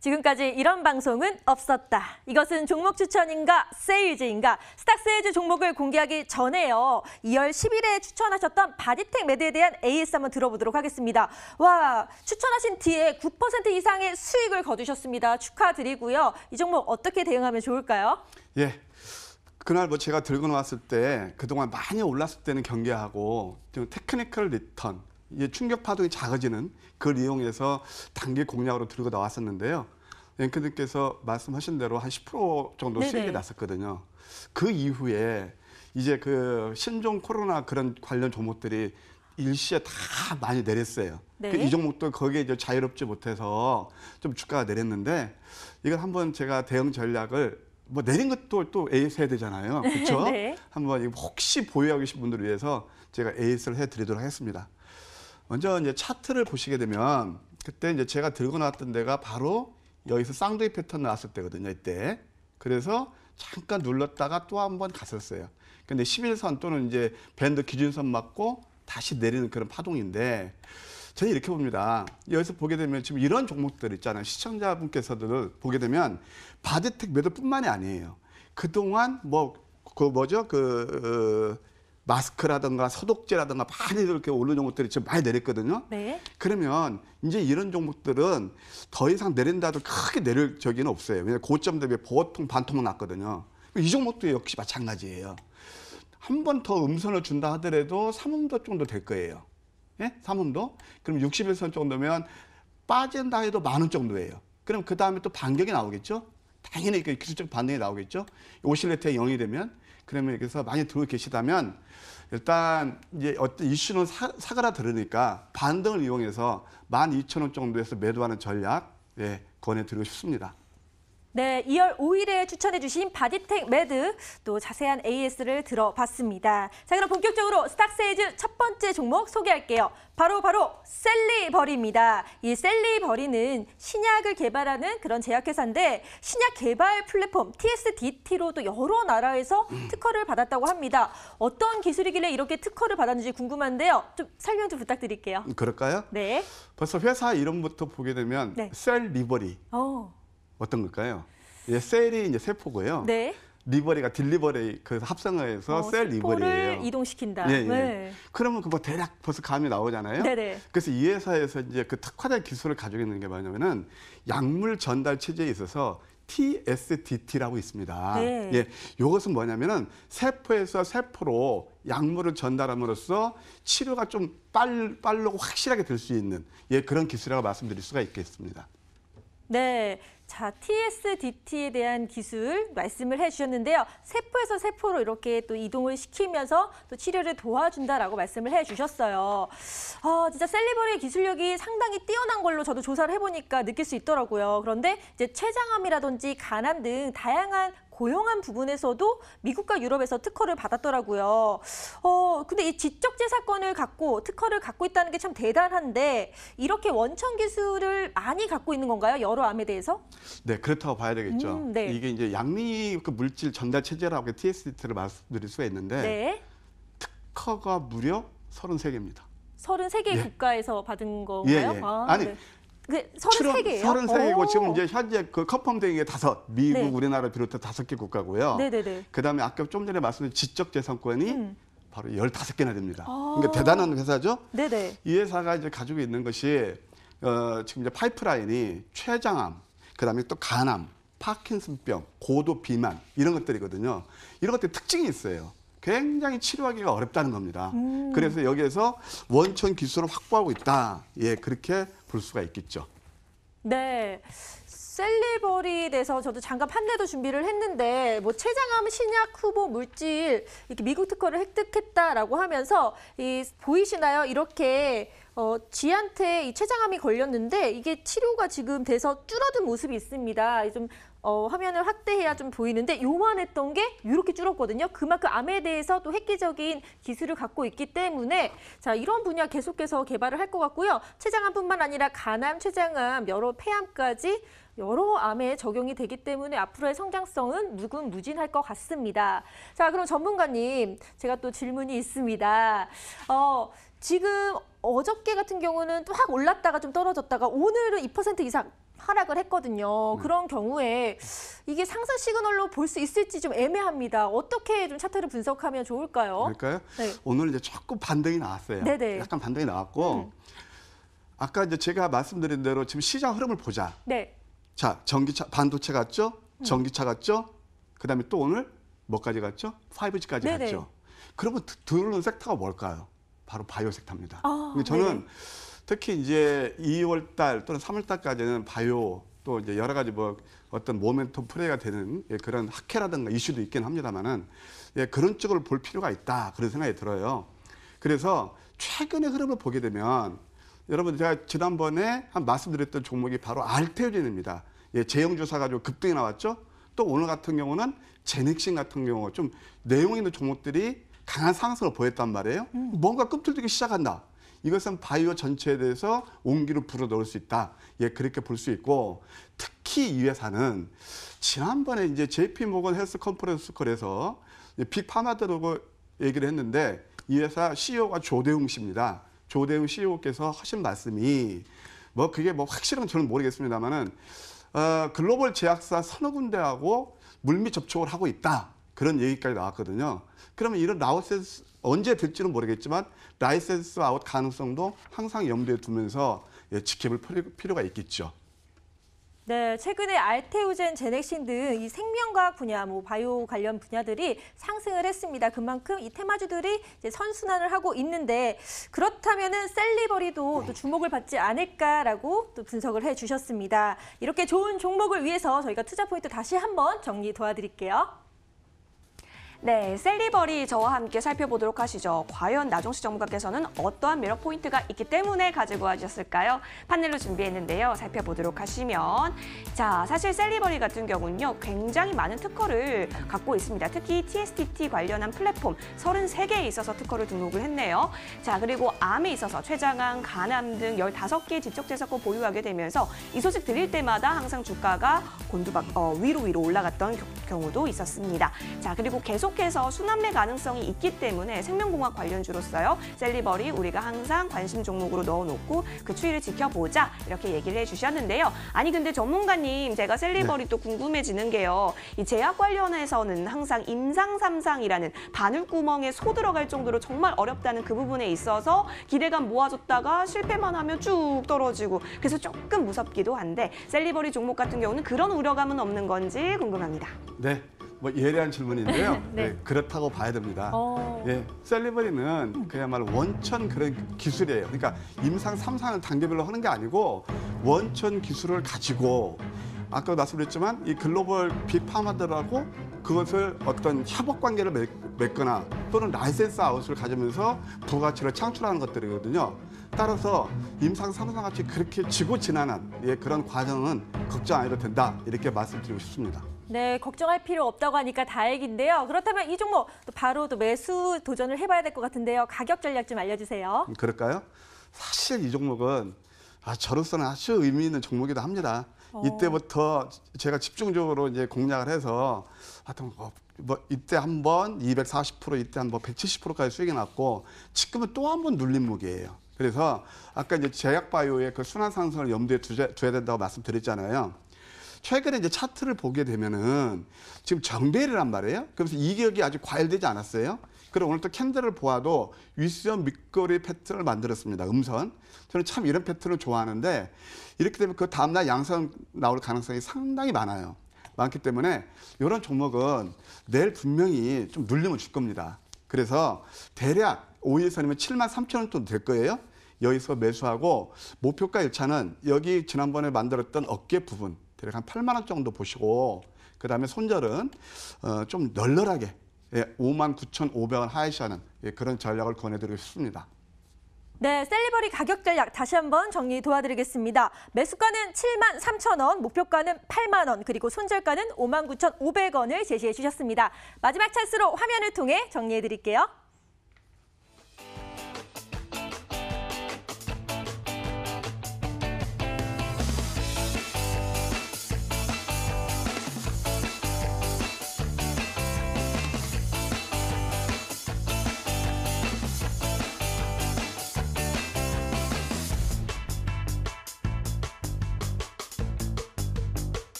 지금까지 이런 방송은 없었다. 이것은 종목 추천인가 세일즈인가 스탁세일즈 종목을 공개하기 전에요. 2월 10일에 추천하셨던 바디텍 매드에 대한 AS 한번 들어보도록 하겠습니다. 와, 추천하신 뒤에 9% 이상의 수익을 거두셨습니다. 축하드리고요. 이 종목 어떻게 대응하면 좋을까요? 예. 그날 뭐 제가 들고 나왔을 때 그동안 많이 올랐을 때는 경계하고 좀 테크니컬 리턴, 충격 파동이 작아지는 그걸 이용해서 단기 공략으로 들고 나왔었는데요. 앵커님께서 말씀하신 대로 한 10% 정도 네네. 수익이 났었거든요. 그 이후에 이제 그 신종 코로나 그런 관련 종목들이 일시에 다 많이 내렸어요. 네. 이 종목도 거기에 이제 자유롭지 못해서 좀 주가가 내렸는데 이걸 한번 제가 대응 전략을 뭐 내린 것도 또 에이스 해야 되잖아요. 그렇죠? 네. 한번 혹시 보유하고 계신 분들을 위해서 제가 에이스를 해드리도록 하겠습니다. 먼저 이제 차트를 보시게 되면 그때 이제 제가 들고 나왔던 데가 바로 여기서 쌍둥이 패턴 나왔을 때거든요. 이때. 그래서 잠깐 눌렀다가 또 한 번 갔었어요. 근데 11선 또는 이제 밴드 기준선 맞고 다시 내리는 그런 파동인데 저는 이렇게 봅니다. 여기서 보게 되면 지금 이런 종목들 있잖아요. 시청자분께서도 보게 되면 바디텍 매도뿐만이 아니에요. 그동안 마스크라든가 소독제라든가 많이 이렇게 오른 종목들이 지금 많이 내렸거든요. 네. 그러면 이제 이런 종목들은 더 이상 내린다도 크게 내릴 적이는 없어요. 왜냐하면 고점 대비 보통 반토막 났거든요. 이 종목도 역시 마찬가지예요. 한 번 더 음선을 준다 하더라도 3음도 정도 될 거예요. 예? 3음도? 그럼 61선 정도면 빠진다 해도 10,000원 정도예요. 그럼 그 다음에 또 반격이 나오겠죠? 당연히 기술적 반등이 나오겠죠? 오실레트가 0이 되면. 그러면 여기서 많이 들고 계시다면 일단 이제 어떤 이슈는 사그라들으니까 반등을 이용해서 12,000원 정도에서 매도하는 전략 권해드리고 싶습니다. 네, 2월 5일에 추천해 주신 바디텍 매드 또 자세한 AS를 들어봤습니다. 자, 그럼 본격적으로 스탁세일즈 첫 번째 종목 소개할게요. 바로 셀리버리입니다. 이 셀리버리는 신약을 개발하는 그런 제약회사인데 신약 개발 플랫폼 TSDT로 또 여러 나라에서 특허를 받았다고 합니다. 어떤 기술이길래 이렇게 특허를 받았는지 궁금한데요. 좀 설명 좀 부탁드릴게요. 그럴까요? 네. 벌써 회사 이름부터 보게 되면 네. 셀리버리. 어떤 걸까요? 셀이 이제 세포고요. 네. 리버리가 딜리버리 그 합성어에서 셀 리버리예요. 세포를 이동시킨다. 예. 네. 그러면 그거 대략 벌써 감이 나오잖아요. 네네. 그래서 이 회사에서 이제 그 특화된 기술을 가지고 있는 게 뭐냐면은 약물 전달 체제에 있어서 TSDT라고 있습니다. 네. 예, 이것은 뭐냐면은 세포에서 세포로 약물을 전달함으로써 치료가 좀 빠르고 확실하게 될 수 있는 그런 기술이라고 말씀드릴 수가 있겠습니다. 네. 자, TSDT에 대한 기술 말씀을 해주셨는데요. 세포에서 세포로 이렇게 또 이동을 시키면서 또 치료를 도와준다라고 말씀을 해주셨어요. 진짜 셀리버리의 기술력이 상당히 뛰어난 걸로 저도 조사를 해보니까 느낄 수 있더라고요. 그런데 이제 췌장암이라든지 간암 등 다양한 고용한 부분에서도 미국과 유럽에서 특허를 받았더라고요. 근데 이 지적재 사건을 갖고 특허를 갖고 있다는 게 참 대단한데 이렇게 원천 기술을 많이 갖고 있는 건가요? 여러 암에 대해서? 네, 그렇다고 봐야 되겠죠. 네. 이게 이제 양리 그 물질 전달 체제라고 TSDT를 말씀드릴 수가 있는데 네. 특허가 무려 33개입니다. 33개 예. 국가에서 받은 건가요? 예. 아니, 네. 그게 33개예요? 33개고 지금 이제 현재 그 컨펌된 게 5, 미국, 네. 우리나라 비롯해 5개 국가고요. 네네네. 그다음에 아까 좀 전에 말씀드린 지적재산권이 바로 15개나 됩니다. 아. 그러니까 대단한 회사죠. 네네. 이 회사가 이제 가지고 있는 것이 지금 이제 파이프라인이 췌장암, 그다음에 또 간암, 파킨슨병, 고도 비만 이런 것들이거든요. 이런 것들 특징이 있어요. 굉장히 치료하기가 어렵다는 겁니다. 그래서 여기에서 원천 기술을 확보하고 있다. 예, 그렇게 볼 수가 있겠죠. 네. 셀리버리에 대해서 저도 잠깐 판례도 준비를 했는데 뭐 췌장암 신약 후보 물질 이렇게 미국 특허를 획득했다라고 하면서 보이시나요? 이렇게 쥐한테 이 췌장암이 걸렸는데 이게 치료가 지금 돼서 줄어든 모습이 있습니다. 좀 화면을 확대해야 좀 보이는데 요만했던 게 이렇게 줄었거든요. 그만큼 암에 대해서 또 획기적인 기술을 갖고 있기 때문에 자 이런 분야 계속해서 개발을 할 것 같고요. 췌장암뿐만 아니라 간암, 췌장암, 여러 폐암까지 여러 암에 적용이 되기 때문에 앞으로의 성장성은 무궁무진할 것 같습니다. 자, 그럼 전문가님, 제가 또 질문이 있습니다. 지금 어저께 같은 경우는 또 확 올랐다가 좀 떨어졌다가 오늘은 2% 이상 하락을 했거든요. 그런 경우에 이게 상승 시그널로 볼 수 있을지 좀 애매합니다. 어떻게 좀 차트를 분석하면 좋을까요? 그럴까요? 네. 오늘 이제 조금 반등이 나왔어요. 네네. 약간 반등이 나왔고 아까 이제 제가 말씀드린 대로 지금 시장 흐름을 보자. 네. 자, 전기차, 반도체 갔죠? 전기차 갔죠? 그다음에 또 오늘 뭐까지 갔죠? 5G까지 네네. 갔죠. 그러면 들어오는 섹터가 뭘까요? 바로 바이오 섹터입니다. 아, 저는 네네. 특히 이제 2월 달 또는 3월 달까지는 바이오 또 이제 여러 가지 뭐 어떤 모멘텀 플레이가 되는 그런 학회라든가 이슈도 있긴 합니다만은 그런 쪽을 볼 필요가 있다. 그런 생각이 들어요. 그래서 최근의 흐름을 보게 되면 여러분 제가 지난번에 한 말씀드렸던 종목이 바로 알테오젠입니다. 제형조사 가지고 급등이 나왔죠. 또 오늘 같은 경우는 제넥신 같은 경우 좀 내용 있는 종목들이 강한 상승을 보였단 말이에요. 뭔가 꿈틀대기 시작한다. 이것은 바이오 전체에 대해서 온기를 불어넣을 수 있다. 그렇게 볼 수 있고 특히 이 회사는 지난번에 이제 JP 모건 헬스 컨퍼런스 콜에서 빅파마들하고 얘기를 했는데 이 회사 CEO가 조대웅 씨입니다. 조대웅 CEO께서 하신 말씀이 뭐 그게 뭐 확실한 건 저는 모르겠습니다만은 글로벌 제약사 서너 군데하고 물밑 접촉을 하고 있다. 그런 얘기까지 나왔거든요. 그러면 이런 라이센스 언제 될지는 모르겠지만 라이센스 아웃 가능성도 항상 염두에 두면서 지켜볼 필요가 있겠죠. 네, 최근에 알테오젠, 제넥신 등 이 생명과학 분야, 뭐 바이오 관련 분야들이 상승을 했습니다. 그만큼 이 테마주들이 이제 선순환을 하고 있는데 그렇다면은 셀리버리도 또 주목을 받지 않을까라고 또 분석을 해주셨습니다. 이렇게 좋은 종목을 위해서 저희가 투자 포인트 다시 한번 정리 도와드릴게요. 네, 셀리버리 저와 함께 살펴보도록 하시죠. 과연 나종식 전문가께서는 어떠한 매력 포인트가 있기 때문에 가지고 와주셨을까요? 판넬로 준비했는데요. 살펴보도록 하시면 자, 사실 셀리버리 같은 경우는요. 굉장히 많은 특허를 갖고 있습니다. 특히 TSDT 관련한 플랫폼 33개에 있어서 특허를 등록을 했네요. 자, 그리고 암에 있어서 췌장암, 간암 등 15개의 지적재산권 보유하게 되면서 이 소식 들릴 때마다 항상 주가가 위로 올라갔던 경우도 있었습니다. 자, 그리고 계속해서 순환매 가능성이 있기 때문에 생명공학 관련주로서요. 셀리버리 우리가 항상 관심 종목으로 넣어놓고 그 추이를 지켜보자 이렇게 얘기를 해주셨는데요. 아니 근데 전문가님 제가 셀리버리 또 궁금해지는 게요. 이 제약 관련해서는 항상 임상3상이라는 바늘구멍에 소 들어갈 정도로 정말 어렵다는 그 부분에 있어서 기대감 모아줬다가 실패만 하면 쭉 떨어지고 그래서 조금 무섭기도 한데 셀리버리 종목 같은 경우는 그런 우려감은 없는 건지 궁금합니다. 네. 뭐 예리한 질문인데요. 네. 그렇다고 봐야 됩니다. 어. 셀리버리는 그야말로 원천 그런 기술이에요. 그러니까 임상 3상을 단계별로 하는 게 아니고 원천 기술을 가지고 아까 말씀드렸지만 이 글로벌 빅파마들하고 그것을 어떤 협업 관계를 맺거나 또는 라이센스 아웃을 가지면서 부가치를 창출하는 것들이거든요. 따라서 임상 삼성 같이 그렇게 지고 지난한 그런 과정은 걱정 안 해도 된다 이렇게 말씀드리고 싶습니다. 네, 걱정할 필요 없다고 하니까 다행인데요. 그렇다면 이 종목 또 바로 또 매수 도전을 해봐야 될 것 같은데요. 가격 전략 좀 알려주세요. 그럴까요? 사실 이 종목은 저로서는 아주 의미 있는 종목이기도 합니다. 이때부터 제가 집중적으로 이제 공략을 해서 하여튼 뭐 이때 한번 240%, 이때 한번 170%까지 수익이 났고 지금은 또 한 번 눌린 무기예요. 그래서 아까 이제 제약바이오의 그 순환 상승을 염두에 둬야 된다고 말씀드렸잖아요. 최근에 이제 차트를 보게 되면은 지금 정배일이란 말이에요. 그래서 이격이 아직 과열되지 않았어요. 그리고 오늘 또 캔들을 보아도 윗선 밑거리 패턴을 만들었습니다. 음선. 저는 참 이런 패턴을 좋아하는데 이렇게 되면 그 다음날 양선 나올 가능성이 상당히 많아요. 많기 때문에 이런 종목은 내일 분명히 좀 눌림을 줄 겁니다. 그래서 대략 5일선이면 73,000원 정도 될 거예요. 여기서 매수하고 목표가 1차는 여기 지난번에 만들었던 어깨 부분 대략 한 8만 원 정도 보시고 그다음에 손절은 좀 널널하게 59,500원 하이시하는 그런 전략을 권해드리고 싶습니다. 네, 셀리버리 가격 전략 다시 한번 정리 도와드리겠습니다. 매수가는 73,000원, 목표가는 8만 원, 그리고 손절가는 59,500원을 제시해 주셨습니다. 마지막 찬스로 화면을 통해 정리해 드릴게요.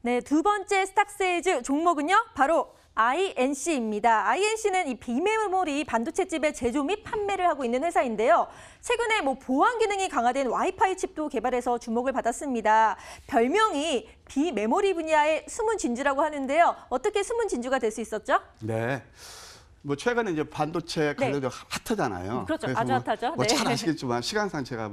네, 두 번째 스탁세일즈 종목은요, 바로 INC입니다. INC는 이 비메모리 반도체칩의 제조 및 판매를 하고 있는 회사인데요. 최근에 보안 기능이 강화된 와이파이 칩도 개발해서 주목을 받았습니다. 별명이 비메모리 분야의 숨은 진주라고 하는데요. 어떻게 숨은 진주가 될 수 있었죠? 네. 뭐 최근에 이제 반도체 관련이 핫하잖아요. 그렇죠. 그래서 아주 핫하죠. 네. 잘 아시겠지만 시간상 제가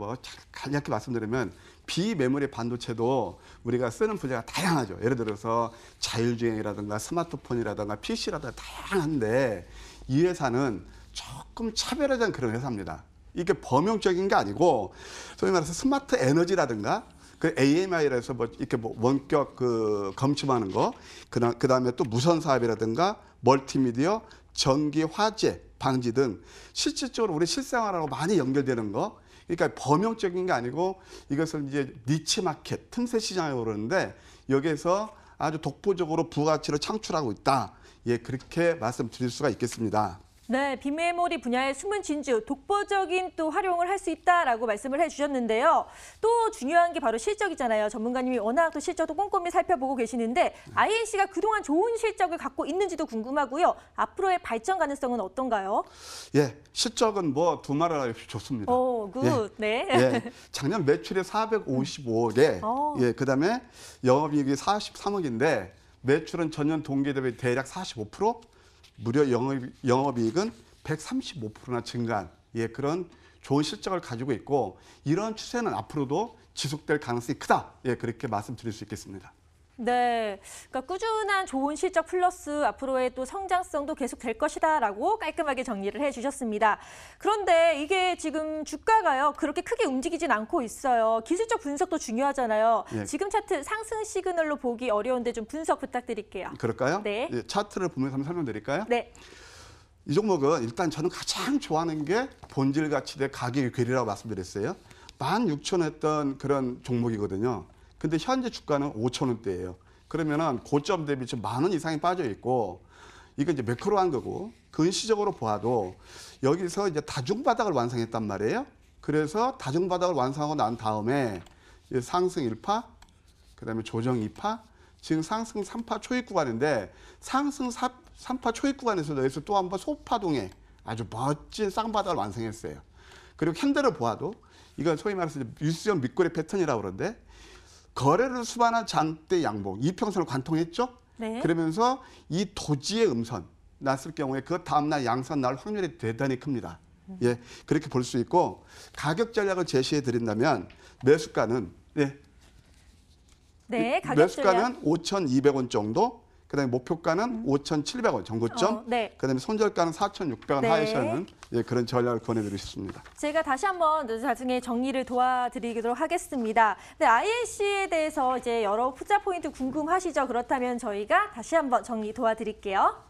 간략히 말씀드리면 비메모리 반도체도 우리가 쓰는 분야가 다양하죠. 예를 들어서 자율주행이라든가 스마트폰이라든가 PC라든가 다양한데 이 회사는 조금 차별화된 그런 회사입니다. 이게 범용적인 게 아니고 소위 말해서 스마트 에너지라든가 그 AMI라 해서 이렇게 원격 검침하는 거, 그다음에 또 무선 사업이라든가 멀티미디어, 전기, 화재, 방지 등 실질적으로 우리 실생활하고 많이 연결되는 거. 그러니까 범용적인 게 아니고 이것을 이제 니치 마켓, 틈새 시장이라고 그러는데 여기에서 아주 독보적으로 부가치를 창출하고 있다. 그렇게 말씀드릴 수가 있겠습니다. 네, 비메모리 분야의 숨은 진주, 독보적인 또 활용을 할 수 있다라고 말씀을 해주셨는데요. 또 중요한 게 바로 실적이잖아요. 전문가님이 워낙 또 실적도 꼼꼼히 살펴보고 계시는데 INC가 그동안 좋은 실적을 갖고 있는지도 궁금하고요. 앞으로의 발전 가능성은 어떤가요? 실적은 두 말을 하기 좋습니다. 오, 굿. 네. 작년 매출이 455억에, 그다음에 영업이익이 43억인데 매출은 전년 동기 대비 대략 45%, 무려 영업이익은 135%나 증가한 그런 좋은 실적을 가지고 있고 이런 추세는 앞으로도 지속될 가능성이 크다. 그렇게 말씀드릴 수 있겠습니다. 네, 그러니까 꾸준한 좋은 실적 플러스 앞으로의 또 성장성도 계속 될 것이다라고 깔끔하게 정리를 해주셨습니다. 그런데 이게 지금 주가가요 그렇게 크게 움직이진 않고 있어요. 기술적 분석도 중요하잖아요. 지금 차트 상승 시그널로 보기 어려운데 좀 분석 부탁드릴게요. 그럴까요? 네. 차트를 보면서 한번 설명드릴까요? 네. 이 종목은 일단 저는 가장 좋아하는 게 본질 가치 대 가격의 괴리라고 말씀드렸어요. 16,000원 했던 그런 종목이거든요. 근데 현재 주가는 5,000원대예요. 그러면은 고점 대비 좀 10,000원 이상이 빠져 있고 이건 이제 매크로한 거고 근시적으로 보아도 여기서 이제 다중바닥을 완성했단 말이에요. 그래서 다중바닥을 완성하고 난 다음에 상승 1파, 그다음에 조정 2파, 지금 상승 3파 초입 구간인데 상승 3파 초입 구간에서도 여기서 또 한 번 소파동에 아주 멋진 쌍바닥을 완성했어요. 그리고 캔들을 보아도 이건 소위 말해서 윗선 밑꼬리 패턴이라고 그러는데 거래를 수반한 장대 양봉, 이평선을 관통했죠? 네. 그러면서 이 도지의 음선 났을 경우에 그 다음날 양선 나올 확률이 대단히 큽니다. 예, 그렇게 볼 수 있고 가격 전략을 제시해 드린다면 매수가는 네, 가격 전략. 매수가는 5,200원 정도, 그다음에 목표가는 5,700원 정도점, 네. 그다음에 손절가는 4,600원 네. 하에서는 예, 그런 전략을 권해드리고 싶습니다. 제가 다시 한번 나중에 정리를 도와드리도록 하겠습니다. 네, INC에 대해서 이제 여러 투자 포인트 궁금하시죠? 그렇다면 저희가 다시 한번 정리 도와드릴게요.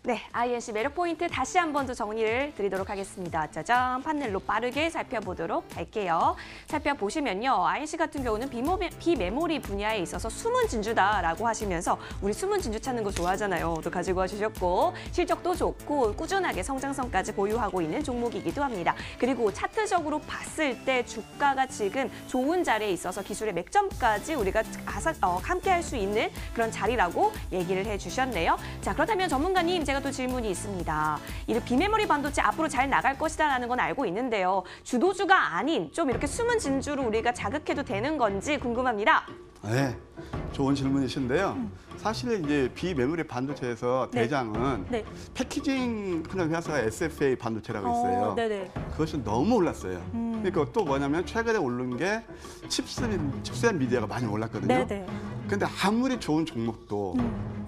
네, INC 매력 포인트 다시 한 번 더 정리를 드리도록 하겠습니다. 짜잔, 판넬로 빠르게 살펴보도록 할게요. 살펴보시면요, INC 같은 경우는 비메모리 분야에 있어서 숨은 진주다라고 하시면서 우리 숨은 진주 찾는 거 좋아하잖아요. 또 가지고 와주셨고 실적도 좋고 꾸준하게 성장성까지 보유하고 있는 종목이기도 합니다. 그리고 차트적으로 봤을 때 주가가 지금 좋은 자리에 있어서 기술의 맥점까지 우리가 함께 할 수 있는 그런 자리라고 얘기를 해주셨네요. 자, 그렇다면 전문가님, 제가 또 질문이 있습니다. 이 비메모리 반도체 앞으로 잘 나갈 것이다라는 건 알고 있는데요. 주도주가 아닌 좀 이렇게 숨은 진주로 우리가 자극해도 되는 건지 궁금합니다. 네, 좋은 질문이신데요. 사실 이제 비메모리 반도체에서 네. 대장은 네. 패키징 그냥 회사가 SFA 반도체라고 있어요. 네네. 그것이 너무 올랐어요. 그러니까 또 뭐냐면 최근에 오른 게 칩셋 미디어가 많이 올랐거든요. 네네. 근데 아무리 좋은 종목도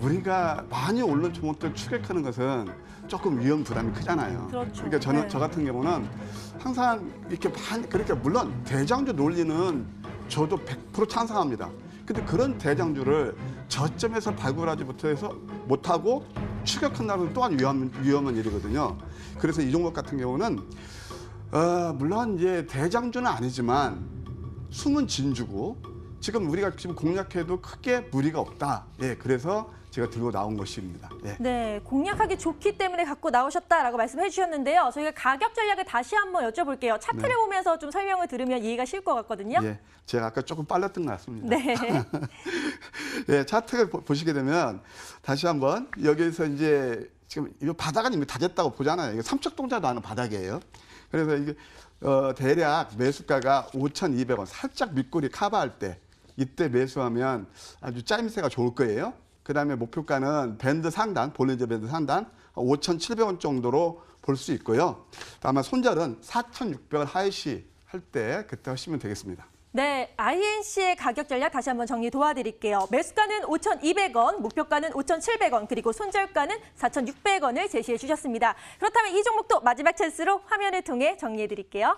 우리가 많이 오른 종목들 추격하는 것은 조금 위험 부담이 크잖아요. 그렇죠. 그러니까 저는 네. 저 같은 경우는 항상 이렇게 그렇게 물론 대장주 논리는 저도 100% 찬성합니다. 근데 그런 대장주를 저점에서 발굴하지 못하고 추격한다는 건 또한 위험한 일이거든요. 그래서 이 종목 같은 경우는 물론 이제 대장주는 아니지만 숨은 진주고 지금 우리가 지금 공략해도 크게 무리가 없다. 예, 그래서 제가 들고 나온 것입니다. 예. 네, 공략하기 좋기 때문에 갖고 나오셨다라고 말씀해 주셨는데요. 저희가 가격 전략을 다시 한번 여쭤볼게요. 차트를 네. 보면서 좀 설명을 들으면 이해가 쉬울 것 같거든요. 예, 제가 아까 조금 빨랐던 것 같습니다. 네. 예, 차트를 보시게 되면 다시 한번 여기서 이제 지금 이 바닥은 이미 다졌다고 보잖아요. 이게 삼척동자도 하는 바닥이에요. 그래서 이게 대략 매수가가 5,200원 살짝 밑꼬리 커버할 때 이때 매수하면 아주 짜임새가 좋을 거예요. 그다음에 목표가는 밴드 상단, 볼린저 밴드 상단 5,700원 정도로 볼 수 있고요. 아마 손절은 4,600원 하이시 할 때 그때 하시면 되겠습니다. 네, INC의 가격 전략 다시 한번 정리 도와드릴게요. 매수가는 5,200원, 목표가는 5,700원, 그리고 손절가는 4,600원을 제시해 주셨습니다. 그렇다면 이 종목도 마지막 찬스로 화면을 통해 정리해 드릴게요.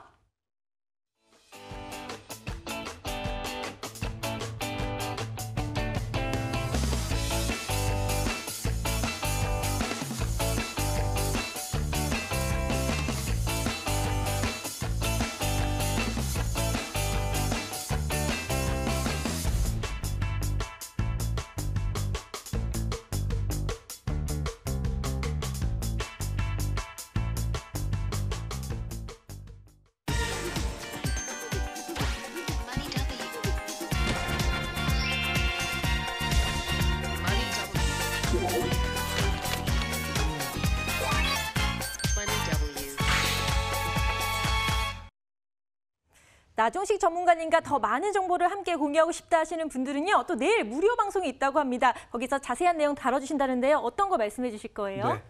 나종식 전문가님과 더 많은 정보를 함께 공유하고 싶다 하시는 분들은요. 또 내일 무료 방송이 있다고 합니다. 거기서 자세한 내용 다뤄주신다는데요. 어떤 거 말씀해 주실 거예요? 네,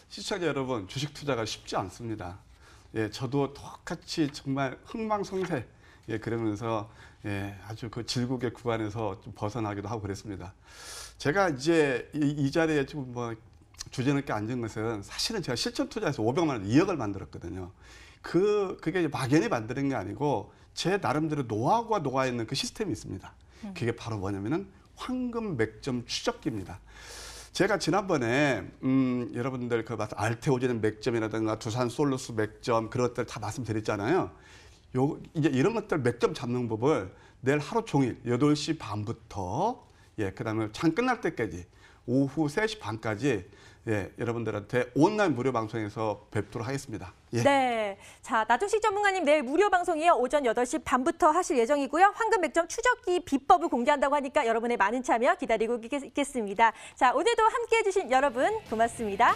시청자 여러분, 주식 투자가 쉽지 않습니다. 예, 저도 똑같이 정말 흥망성쇠 그러면서 아주 그 질국의 구간에서 좀 벗어나기도 하고 그랬습니다. 제가 이제 이 자리에 좀 뭐 주제 높게 앉은 것은 사실은 제가 실전 투자에서 500만 원, 2억을 만들었거든요. 그게 막연히 만드는 게 아니고 제 나름대로 노하우가 녹아있는 그 시스템이 있습니다. 그게 바로 뭐냐면은 황금 맥점 추적기입니다. 제가 지난번에 여러분들 그 알테오젠 맥점이라든가 두산 솔루스 맥점 그런 것들 다 말씀드렸잖아요. 이제 이런 것들 맥점 잡는 법을 내일 하루 종일 8시 반부터 그다음에 장 끝날 때까지 오후 3시 반까지 여러분들한테 온라인 무료 방송에서 뵙도록 하겠습니다. 네. 자, 나종식 전문가님 내일 무료 방송이요. 오전 8시 반부터 하실 예정이고요. 황금 맥점 추적기 비법을 공개한다고 하니까 여러분의 많은 참여 기다리고 있겠습니다. 자, 오늘도 함께해 주신 여러분 고맙습니다.